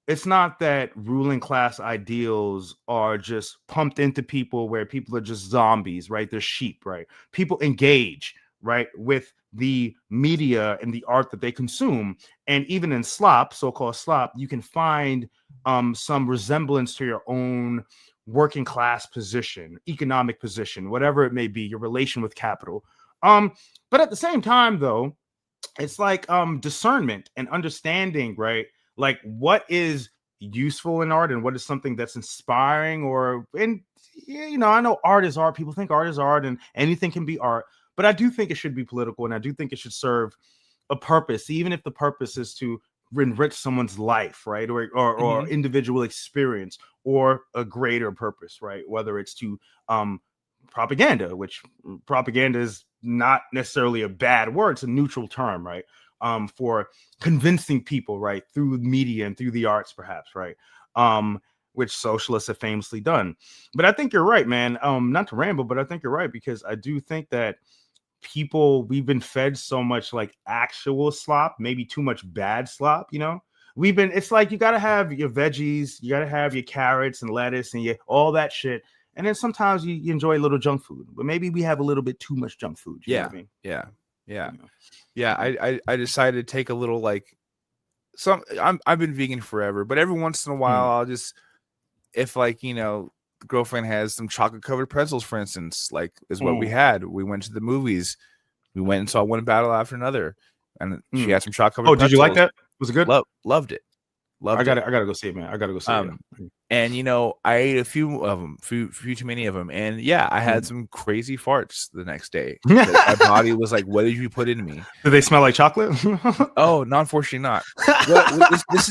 it's not that ruling class ideals are just pumped into people where people are just zombies, right? They're sheep, right? People engage, right, with the media and the art that they consume. And even in slop, so-called slop, you can find some resemblance to your own working class position, economic position, whatever it may be, your relation with capital. But at the same time, though, it's like discernment and understanding, right? Like what is useful in art and what is something that's inspiring I know art is art. People think art is art and anything can be art, but I do think it should be political and I do think it should serve a purpose, even if the purpose is to enrich someone's life, right? Or individual experience or a greater purpose, right? Whether it's to propaganda, which propaganda is not necessarily a bad word. It's a neutral term, right? For convincing people, right, through media and through the arts, perhaps, right, which socialists have famously done. But I think you're right, man. Not to ramble, but I think you're right, because I do think that we've been fed so much like actual slop, maybe too much bad slop, it's like you got to have your veggies, you got to have your carrots and lettuce and all that shit. And then sometimes you enjoy a little junk food, but maybe we have a little bit too much junk food. You know what I mean? Yeah. I decided to take a little I've been vegan forever, but every once in a while I'll just, if the girlfriend has some chocolate covered pretzels, for instance, like is what we had. We went to the movies. We went and saw one battle after another, and she had some chocolate covered pretzels. Did you like that? Was it good? Loved it. I gotta go see it, man. I gotta go see it. And I ate a few of them, few too many of them, and I had some crazy farts the next day. My body was like, "What did you put in me?" Did they smell like chocolate? Oh, no, unfortunately not.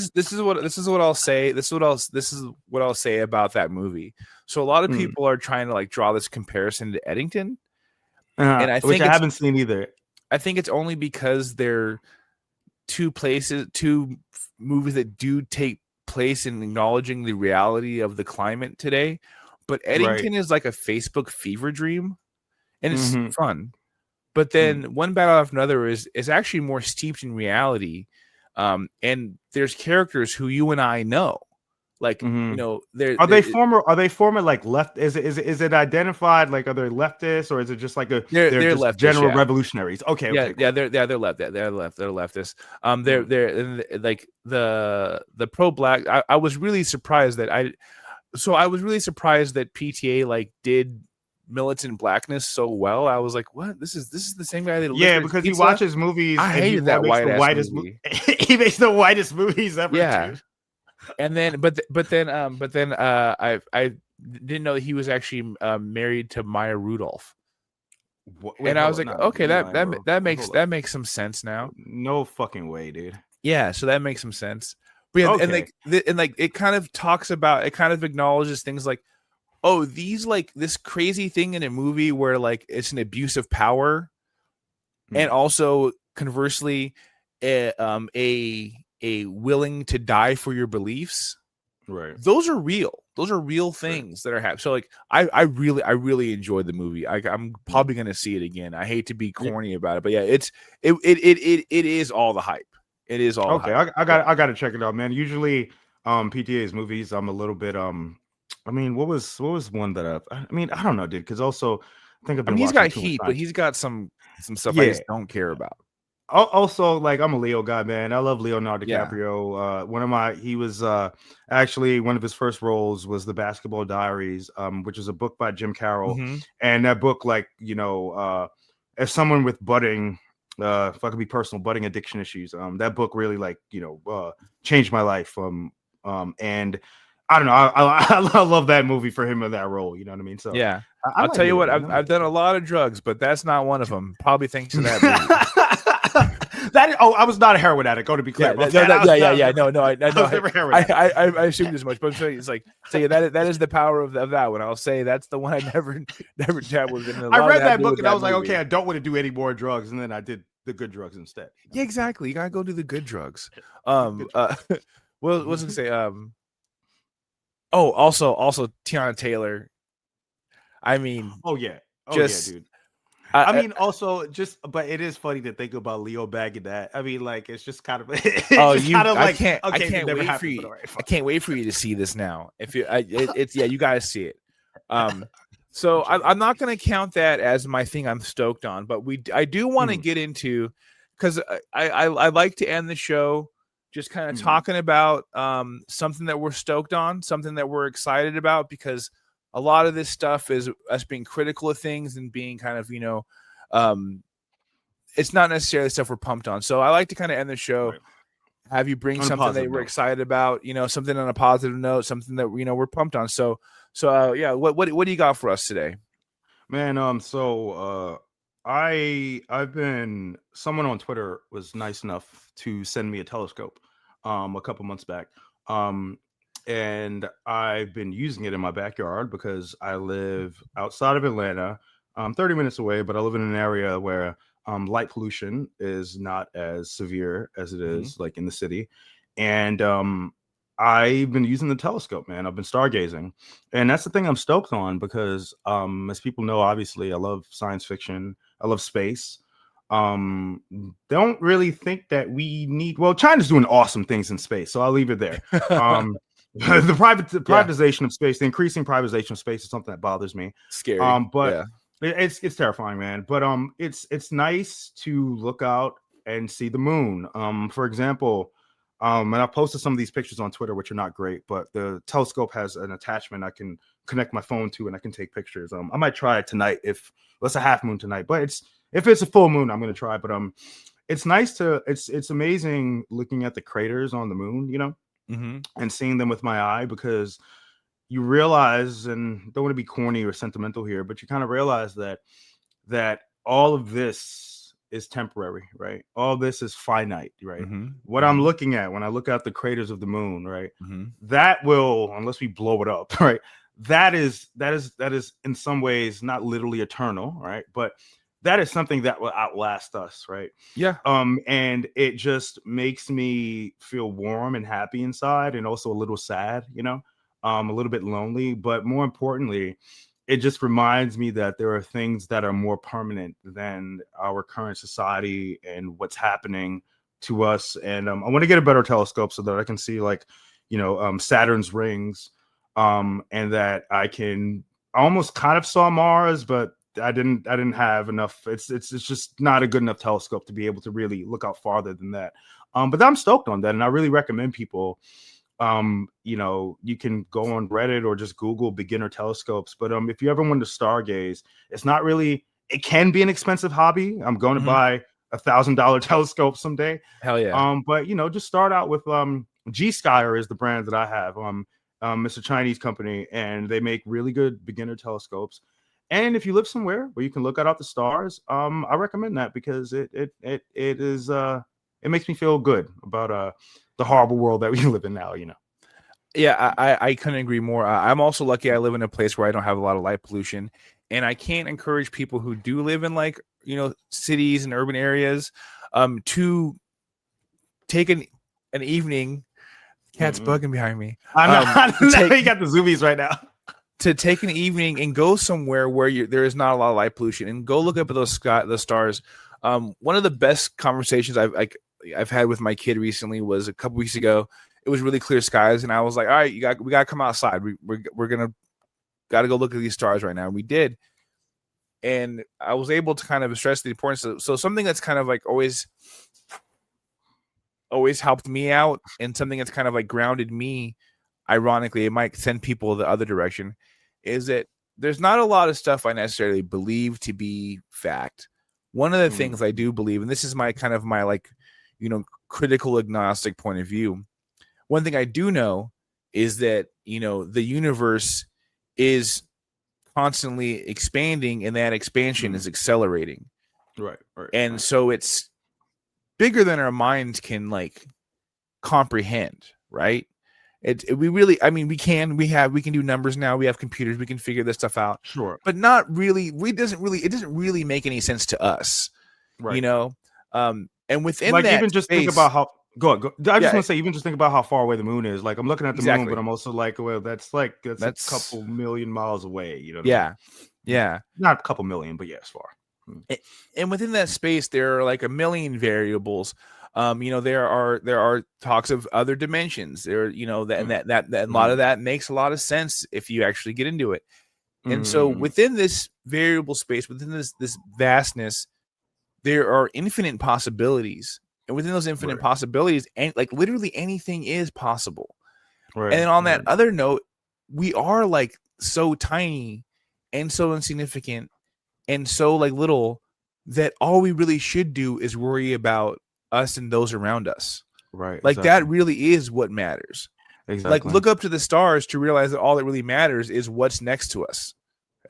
This is what I'll say. This is what I'll say about that movie. So a lot of people are trying to draw this comparison to Eddington, and I think I haven't seen either. I think it's only because they're two movies that do take place in acknowledging the reality of the climate today. But Eddington is like a Facebook fever dream, and it's fun. But then One Battle After Another is actually more steeped in reality, and there's characters who you and I know, Like, Mhm. they're Are they former like left? Is it identified like, are they leftists, or is it just like they're they're just leftists, general yeah. revolutionaries? Okay, Yeah, okay, yeah, cool. they're left. They're leftists. Mm. They're like the pro black. I was really surprised that I was really surprised that PTA like did militant blackness so well. I was like, what? This is the same guy that Yeah, licorice because he pizza. watches movies I and he hated that makes the white ass whitest movie. he makes the whitest movies ever, Yeah, dude. and then I didn't know that he was actually married to Maya Rudolph. Wait, And I hold was on. like, Nah, okay, nah, bro. Hold up. that makes some sense now. No fucking way, dude. Yeah, so that makes some sense. But yeah, and Okay. like it kind of talks about, it kind of acknowledges things like, oh, these like this crazy thing in a movie where like it's an abuse of power, and also conversely, a willing to die for your beliefs. Right. Those are real. Those are real Right. things that are happening. So like, I really enjoyed the movie. I'm probably gonna see it again. I hate to be Yeah. corny about it, but yeah, it is all the hype. It is all Okay, the hype. I got to check it out, man. Usually, PTA's movies, I'm a little bit I mean, what was one that I mean, I don't know, dude, because also I think I've I been mean, he's watching got too much heat, but time. he's got some stuff I Yeah. just don't care about. Also, like, I'm a Leo guy, man. I love Leonardo Yeah. DiCaprio. He was actually one of his first roles was The Basketball Diaries, which is a book by Jim Carroll, Mhm. and that book, like, as someone with budding, if I could be personal, budding addiction issues, that book really, like, changed my life. And I don't know, I love that movie for him in that role. You know what I mean? So Yeah. I I'll like tell you Leo, what, man. I like I've done a lot of drugs, but that's not one of them. Probably thanks to that movie. I was not a heroin addict. Go to be clear. Yeah, about that. yeah. No, I was never heroin addict. I assumed as much, but it's like, so yeah, that is the power of that one. I'll say that's the one I never dabbled in. I read that book and I was like, okay, I don't want to do any more drugs, and then I did the good drugs instead. Yeah, exactly. You gotta go do the good drugs. Good drugs. What was I gonna say? Oh, also Tiana Taylor. I mean, yeah, dude. I mean, also but it is funny to think about Leo bagging that. I mean, like, it's just kind of, I can't wait for you. Right, I can't wait for you to see this now. If you, you guys see it. So I'm not going to count that as my thing I'm stoked on, but I do want to get into, because I like to end the show just kind of talking about something that we're stoked on, something that we're excited about, because a lot of this stuff is us being critical of things and being kind of, it's not necessarily stuff we're pumped on. So I like to kind of end the show, have you bring something that we're excited about, something on a positive note, something that, we're pumped on. So yeah, what do you got for us today? Man, I've been, someone on Twitter was nice enough to send me a telescope a couple months back. And I've been using it in my backyard because I live outside of Atlanta, 30 minutes away, but I live in an area where light pollution is not as severe as it is like in the city. And I've been using the telescope, man. I've been stargazing. And that's the thing I'm stoked on because as people know, obviously, I love science fiction. I love space. Don't really think that we need, well, China's doing awesome things in space, so I'll leave it there. The privatization of space, the increasing privatization of space is something that bothers me. Scary. But it's terrifying, man. But it's nice to look out and see the moon. For example, and I posted some of these pictures on Twitter, which are not great, but the telescope has an attachment I can connect my phone to, and I can take pictures. I might try it tonight if it's a half moon tonight, but if it's a full moon, I'm gonna try. But it's nice it's amazing looking at the craters on the moon, and seeing them with my eye, because you realize, and don't want to be corny or sentimental here, but you kind of realize that all of this is temporary, right? All this is finite, right? What I'm looking at when I look at the craters of the moon, right? That will, unless we blow it up, right? That is in some ways not literally eternal, right? But that is something that will outlast us, right? Yeah. And it just makes me feel warm and happy inside, and also a little sad, a little bit lonely. But more importantly, it just reminds me that there are things that are more permanent than our current society and what's happening to us. And I want to get a better telescope so that I can see, like, Saturn's rings, and that I almost kind of saw Mars, but I didn't have enough. It's just not a good enough telescope to be able to really look out farther than that. But I'm stoked on that, and I really recommend people. You can go on Reddit or just Google beginner telescopes. But if you ever want to stargaze, it's not really. It can be an expensive hobby. I'm going to buy $1,000 telescope someday. Hell yeah. But just start out with G Skyer is the brand that I have. It's a Chinese company, and they make really good beginner telescopes. And if you live somewhere where you can look out the stars, I recommend that because it is it makes me feel good about the horrible world that we live in now. Yeah, I couldn't agree more. I'm also lucky I live in a place where I don't have a lot of light pollution, and I can't encourage people who do live in cities and urban areas to take an evening. Cat's bugging behind me. I know. You got the zoomies right now. To take an evening and go somewhere where there is not a lot of light pollution and go look up at the stars. One of the best conversations I've had with my kid recently was a couple weeks ago. It was really clear skies, and I was like, "All right, we got to come outside. We're got to go look at these stars right now." And we did, and I was able to kind of stress the importance of something that's kind of like always helped me out, and something that's kind of like grounded me. Ironically, it might send people the other direction, is that there's not a lot of stuff I necessarily believe to be fact. One of the things I do believe, and this is my kind of my critical agnostic point of view. One thing I do know is that, the universe is constantly expanding, and that expansion is accelerating. Right. And so it's bigger than our minds can comprehend, right? We can do numbers now. We have computers. We can figure this stuff out. Sure. But not really. It doesn't really make any sense to us. Right. And within that even just space, think about how go. I just want to say, even just think about how far away the moon is. I'm looking at the moon, but I'm also well, that's a couple million miles away. Yeah. Not a couple million, but it's far. And within that space, there are a million variables. There are talks of other dimensions. There, that a lot of that makes a lot of sense if you actually get into it. And so within this variable space, within this vastness, there are infinite possibilities. And within those infinite possibilities, and literally anything is possible. Right. And then on that other note, we are so tiny and so insignificant and so little that all we really should do is worry about us and those around us. Right. That really is what matters. Exactly. Look up to the stars to realize that all that really matters is what's next to us.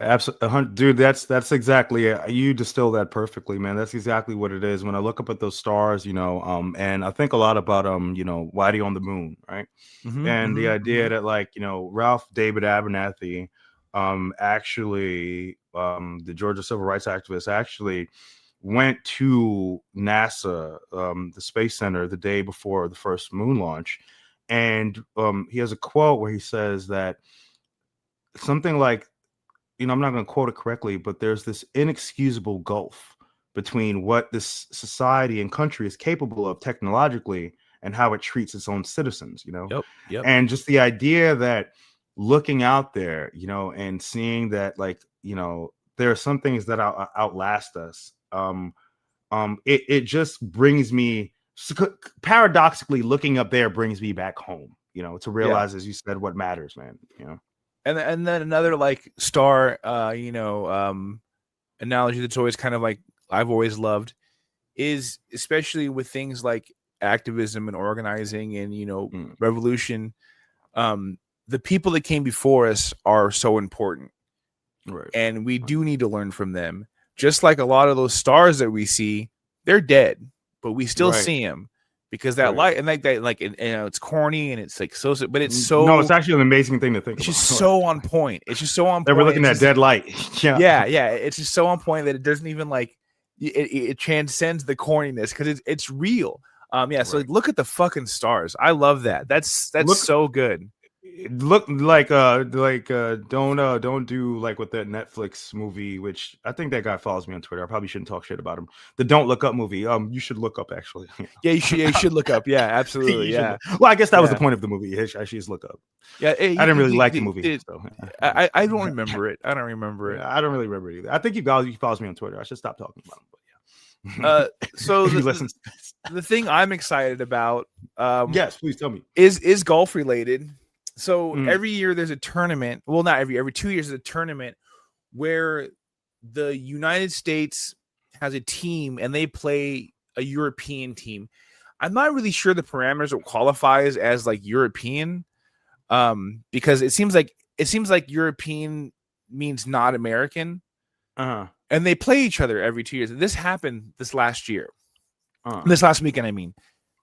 Absolutely, dude. That's exactly it. You distill that perfectly, man. That's exactly what it is. When I look up at those stars, and I think a lot about Whitey on the Moon, right? And the idea that Ralph David Abernathy, actually, the Georgia civil rights activist, actually went to NASA, the Space Center, the day before the first moon launch, and he has a quote where he says that something like, I'm not going to quote it correctly, but there's this inexcusable gulf between what this society and country is capable of technologically and how it treats its own citizens, Yep. And just the idea that looking out there, and seeing that, there are some things that outlast us. It just brings me, paradoxically, looking up there brings me back home, to realize, as you said, what matters, man, And then another star, analogy that's always kind of I've always loved is, especially with things like activism and organizing and revolution, the people that came before us are so important, right? And we do need to learn from them. Just like a lot of those stars that we see, they're dead, but we still see them. Because that light and it's corny and it's so, but it's so. No, it's actually an amazing thing to think about. It's just so on point. It's just so on point. We're looking at dead light. Yeah. It's just so on point that it doesn't even it transcends the corniness because it's real. So look at the fucking stars. I love that. That's so good. It looked like don't do like with that Netflix movie, which I think that guy follows me on Twitter. I probably shouldn't talk shit about him. The Don't Look Up movie. You should look up actually. Yeah, you should look up. Yeah, absolutely. Yeah. Well, I guess that was the point of the movie. I should look up. Yeah, I didn't really like the movie. So. I don't remember it. I don't remember it. I don't really remember it either. I think he follows me on Twitter. I should stop talking about him. But yeah. So the thing I'm excited about, yes, please tell me, is golf related. So every year there's a tournament. Well, not every 2 years there's a tournament where the United States has a team and they play a European team. I'm not really sure the parameters will qualify as like European, because it seems like European means not American. And they play each other every 2 years. This happened this last year. This last weekend, I mean.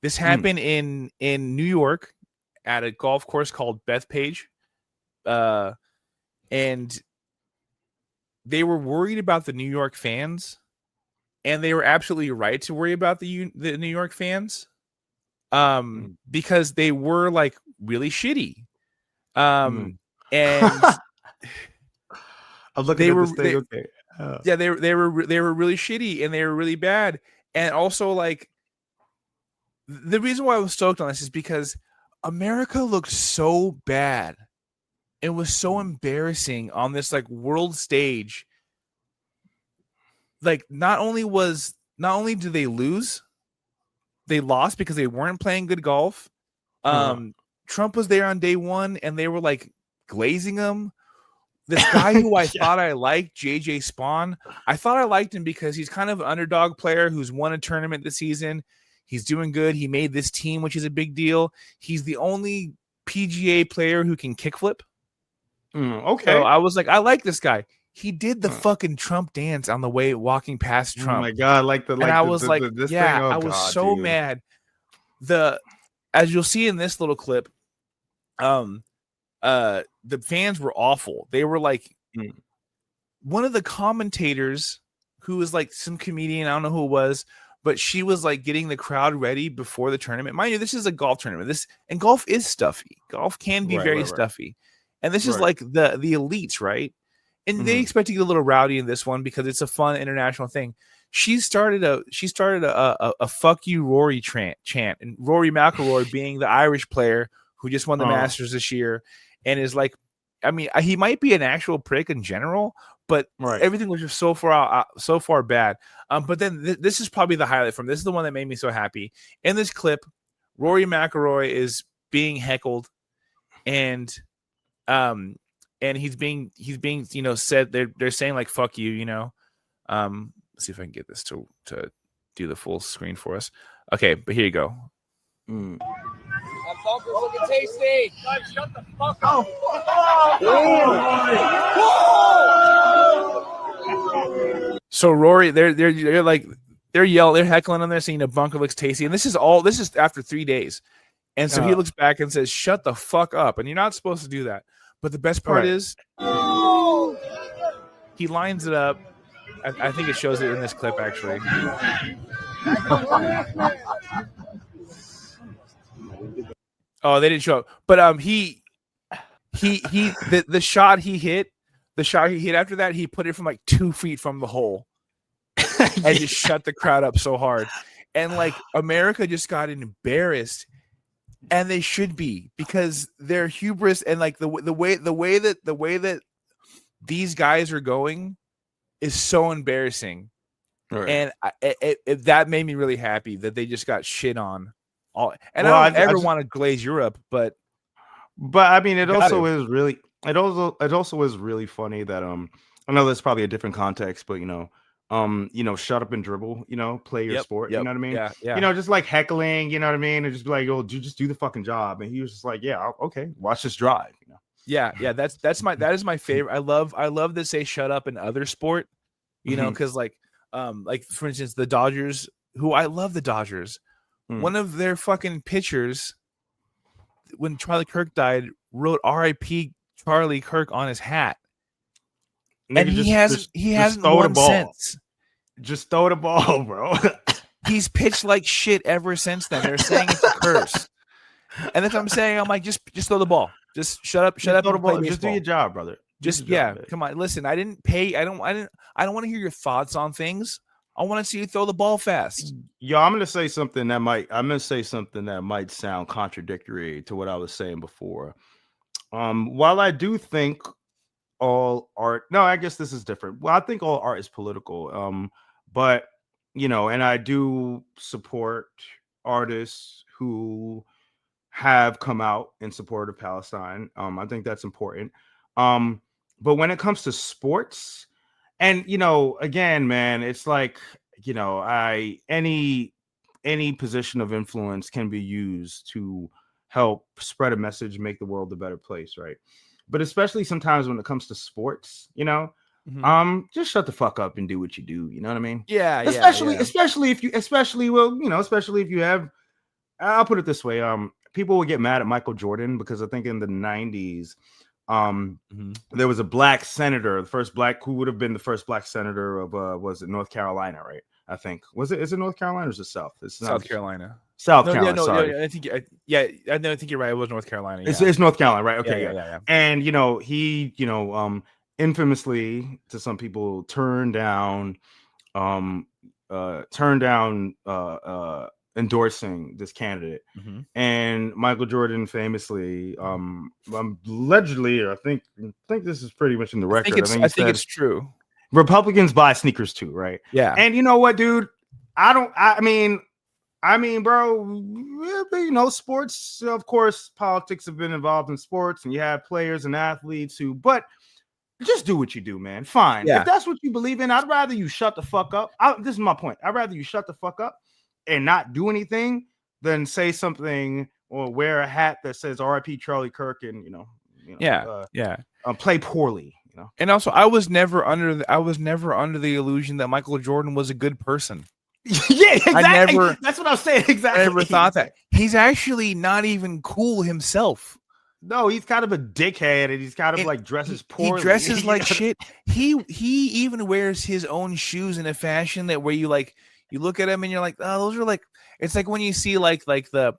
This happened in New York at a golf course called Bethpage. And they were worried about the New York fans, and they were absolutely right to worry about the New York fans, because they were like really shitty. And I'm looking at this thing. Okay. Yeah, they were really shitty, and they were really bad. And also, like, the reason why I was stoked on this is because America looked so bad. It was so embarrassing on this like world stage. Like, not only did they lose, they lost because they weren't playing good golf. Trump was there on day one, and they were like glazing him. This guy who I thought I liked, JJ Spawn, I thought I liked him because he's kind of an underdog player who's won a tournament this season. He's doing good. He made this team, which is a big deal. He's the only PGA player who can kickflip. Okay. So I was like, I like this guy. He did the fucking Trump dance on the way walking past Trump. Oh my God. I was so mad. As you'll see in this little clip, the fans were awful. They were like, one of the commentators, who was like some comedian, I don't know who it was, but she was like getting the crowd ready before the tournament. Mind you, this is a golf tournament. And golf is stuffy. Golf can be very stuffy. And this is like the elites, right? And they expect to get a little rowdy in this one because it's a fun international thing. She started a fuck you Rory chant, and Rory McIlroy being the Irish player who just won the Masters this year, and is like, I mean, he might be an actual prick in general, but everything was just so far bad. But then this is probably the highlight from this. Is the one that made me so happy. In this clip, Rory McIlroy is being heckled, and he's being said, they're saying like fuck you, let's see if I can get this to do the full screen for us. Okay, but here you go. That bunker's looking tasty. Guys, shut the fuck up. So Rory, they're yelling, they're heckling on there, saying a bunker looks tasty, and this is after 3 days, and so he looks back and says, "Shut the fuck up," and you're not supposed to do that. But the best part is, he lines it up. I think it shows it in this clip actually. Oh, they didn't show up, but the shot he hit after that, he put it from like 2 feet from the hole, and just shut the crowd up so hard, and like America just got embarrassed, and they should be, because their hubris and like the way that these guys are going is so embarrassing, and that made me really happy that they just got shit on. I don't ever want to glaze Europe, but I mean, it also is really funny that I know that's probably a different context, but shut up and dribble, play your sport, you know what I mean? Yeah. Just like heckling, you know what I mean? And just be like, oh, just do the fucking job. And he was just like, yeah, okay, watch this drive, Yeah, that is my favorite. I love to say shut up in other sport, because like for instance, the Dodgers, who I love the Dodgers. One of their fucking pitchers, when Charlie Kirk died, wrote R.I.P. Charlie Kirk on his hat. And he hasn't won since. Just throw the ball, bro. He's pitched like shit ever since then. They're saying it's a curse. And that's what I'm saying. I'm like, just throw the ball. Just shut up and play baseball. Just do your job, brother. Just come on. Listen, I didn't pay. I don't want to hear your thoughts on things. I want to see you throw the ball fast. Yo, I'm gonna say something that might sound contradictory to what I was saying before. While I do think all art, no, I guess this is different. Well, I think all art is political. But and I do support artists who have come out in support of Palestine. I think that's important. But when it comes to sports, and again, man, it's like any position of influence can be used to help spread a message, make the world a better place, right? But especially sometimes when it comes to sports, just shut the fuck up and do what you do. You know what I mean? Yeah. Especially if you have, I'll put it this way. People would get mad at Michael Jordan because I think in the 90s, there was a black senator, who would have been the first black senator of was it North Carolina, right? I think is it North Carolina or is it South? It's South Carolina. Carolina. Sorry. I think you're right. It was North Carolina. Yeah. It's North Carolina, right? Okay, yeah. And he infamously to some people turned down endorsing this candidate. And Michael Jordan famously allegedly, I think this is pretty much in the record. I think it's true. Republicans buy sneakers too, right? Yeah. And you know what, dude? I mean, bro, sports, of course, politics have been involved in sports, and you have players and athletes but just do what you do, man. Fine. Yeah. If that's what you believe in, I'd rather you shut the fuck up. This is my point. I'd rather you shut the fuck up and not do anything than say something or wear a hat that says R.I.P. Charlie Kirk and play poorly. And also, I was never under the illusion that Michael Jordan was a good person. Yeah, exactly. That's what I was saying. Exactly. I never thought that. He's actually not even cool himself. No, he's kind of a dickhead, and he's kind of like dresses poorly. He dresses like shit. He even wears his own shoes in a fashion that where you look at him and you're like, oh, those are like. It's like when you see like the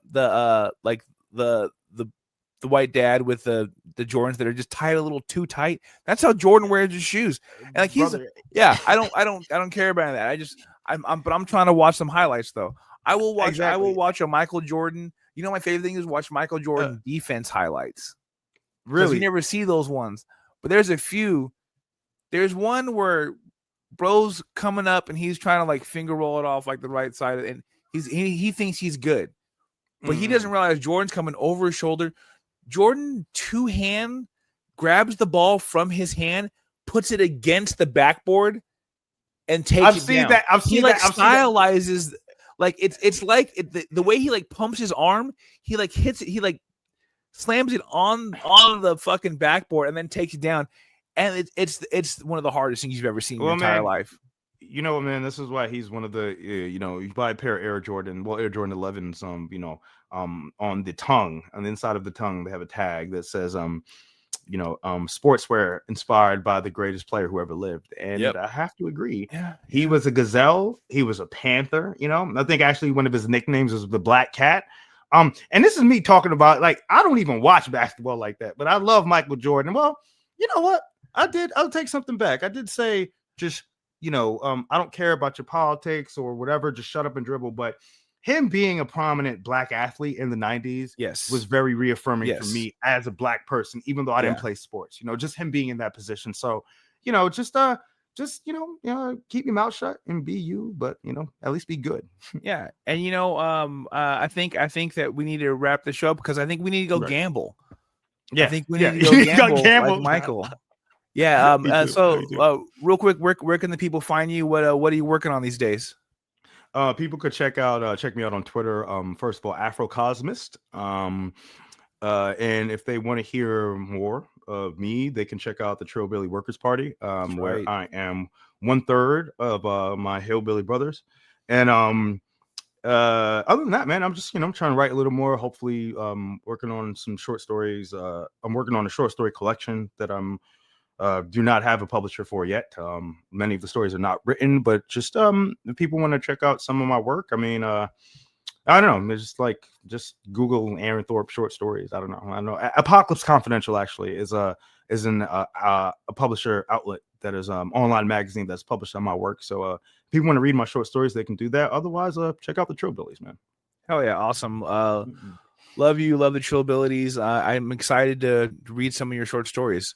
white dad with the Jordans that are just tied a little too tight. That's how Jordan wears his shoes. And like I don't care about that. I'm trying to watch some highlights though. I will watch a Michael Jordan. My favorite thing is watch Michael Jordan defense highlights. Really? You never see those ones. But there's a few. There's one where bro's coming up and he's trying to like finger roll it off like the right side and he thinks he's good. But he doesn't realize Jordan's coming over his shoulder. Jordan two-hand grabs the ball from his hand, puts it against the backboard, and takes it down. I've seen that. Stylizes like it's like the way he like pumps his arm. He like hits it. He like slams it on the fucking backboard and then takes it down. And it's one of the hardest things you've ever seen in your entire life. You know, man, this is why he's one of the, you buy a pair of Air Jordan 11s, on the tongue, on the inside of the tongue, they have a tag that says, sportswear inspired by the greatest player who ever lived. And I have to agree. Yeah. He was a gazelle. He was a panther. I think actually one of his nicknames was the Black Cat. And this is me talking about, like, I don't even watch basketball like that, but I love Michael Jordan. Well, you know what? I'll take something back. I did say just, I don't care about your politics or whatever. Just shut up and dribble. But him being a prominent black athlete in the 90s was very reaffirming for me as a black person, even though I didn't play sports, just him being in that position. So, just keep your mouth shut and be you, but, at least be good. Yeah. And, I think that we need to wrap the show up because I think we need to go gamble. Yeah. I think we need to go gamble like Michael. Yeah. Real quick, where can the people find you? What are you working on these days? People could check me out on Twitter. First of all, AfroCosmist. And if they want to hear more of me, they can check out the Trillbilly Workers Party, where I am 1/3 of my hillbilly brothers. And other than that, man, I'm just trying to write a little more. Hopefully, working on some short stories. I'm working on a short story collection that I'm do not have a publisher for yet. Many of the stories are not written, but just if people want to check out some of my work, I mean, I don't know. It's just Google Aaron Thorpe short stories. I don't know. I know Apocalypse Confidential actually is a publisher outlet that is online magazine that's published on my work. So if people want to read my short stories, they can do that. Otherwise, check out the Trillbillies, man. Hell yeah, awesome. Love you, love the Trillbillies. I'm excited to read some of your short stories.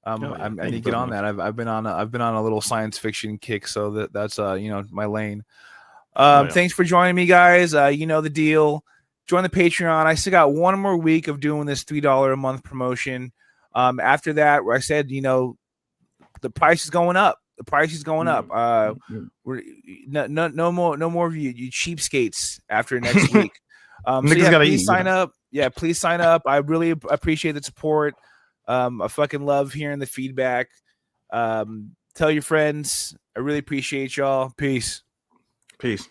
I need to get on that. I've been on a little science fiction kick, so that's my lane. Thanks for joining me, guys. You know the deal. Join the Patreon. I still got one more week of doing this $3 a month promotion. After that, where I said, the price is going up. The price is going up. We're no more of you cheapskates after next week. Please sign up. Yeah, please sign up. I really appreciate the support. I fucking love hearing the feedback. Tell your friends. I really appreciate y'all. Peace. Peace.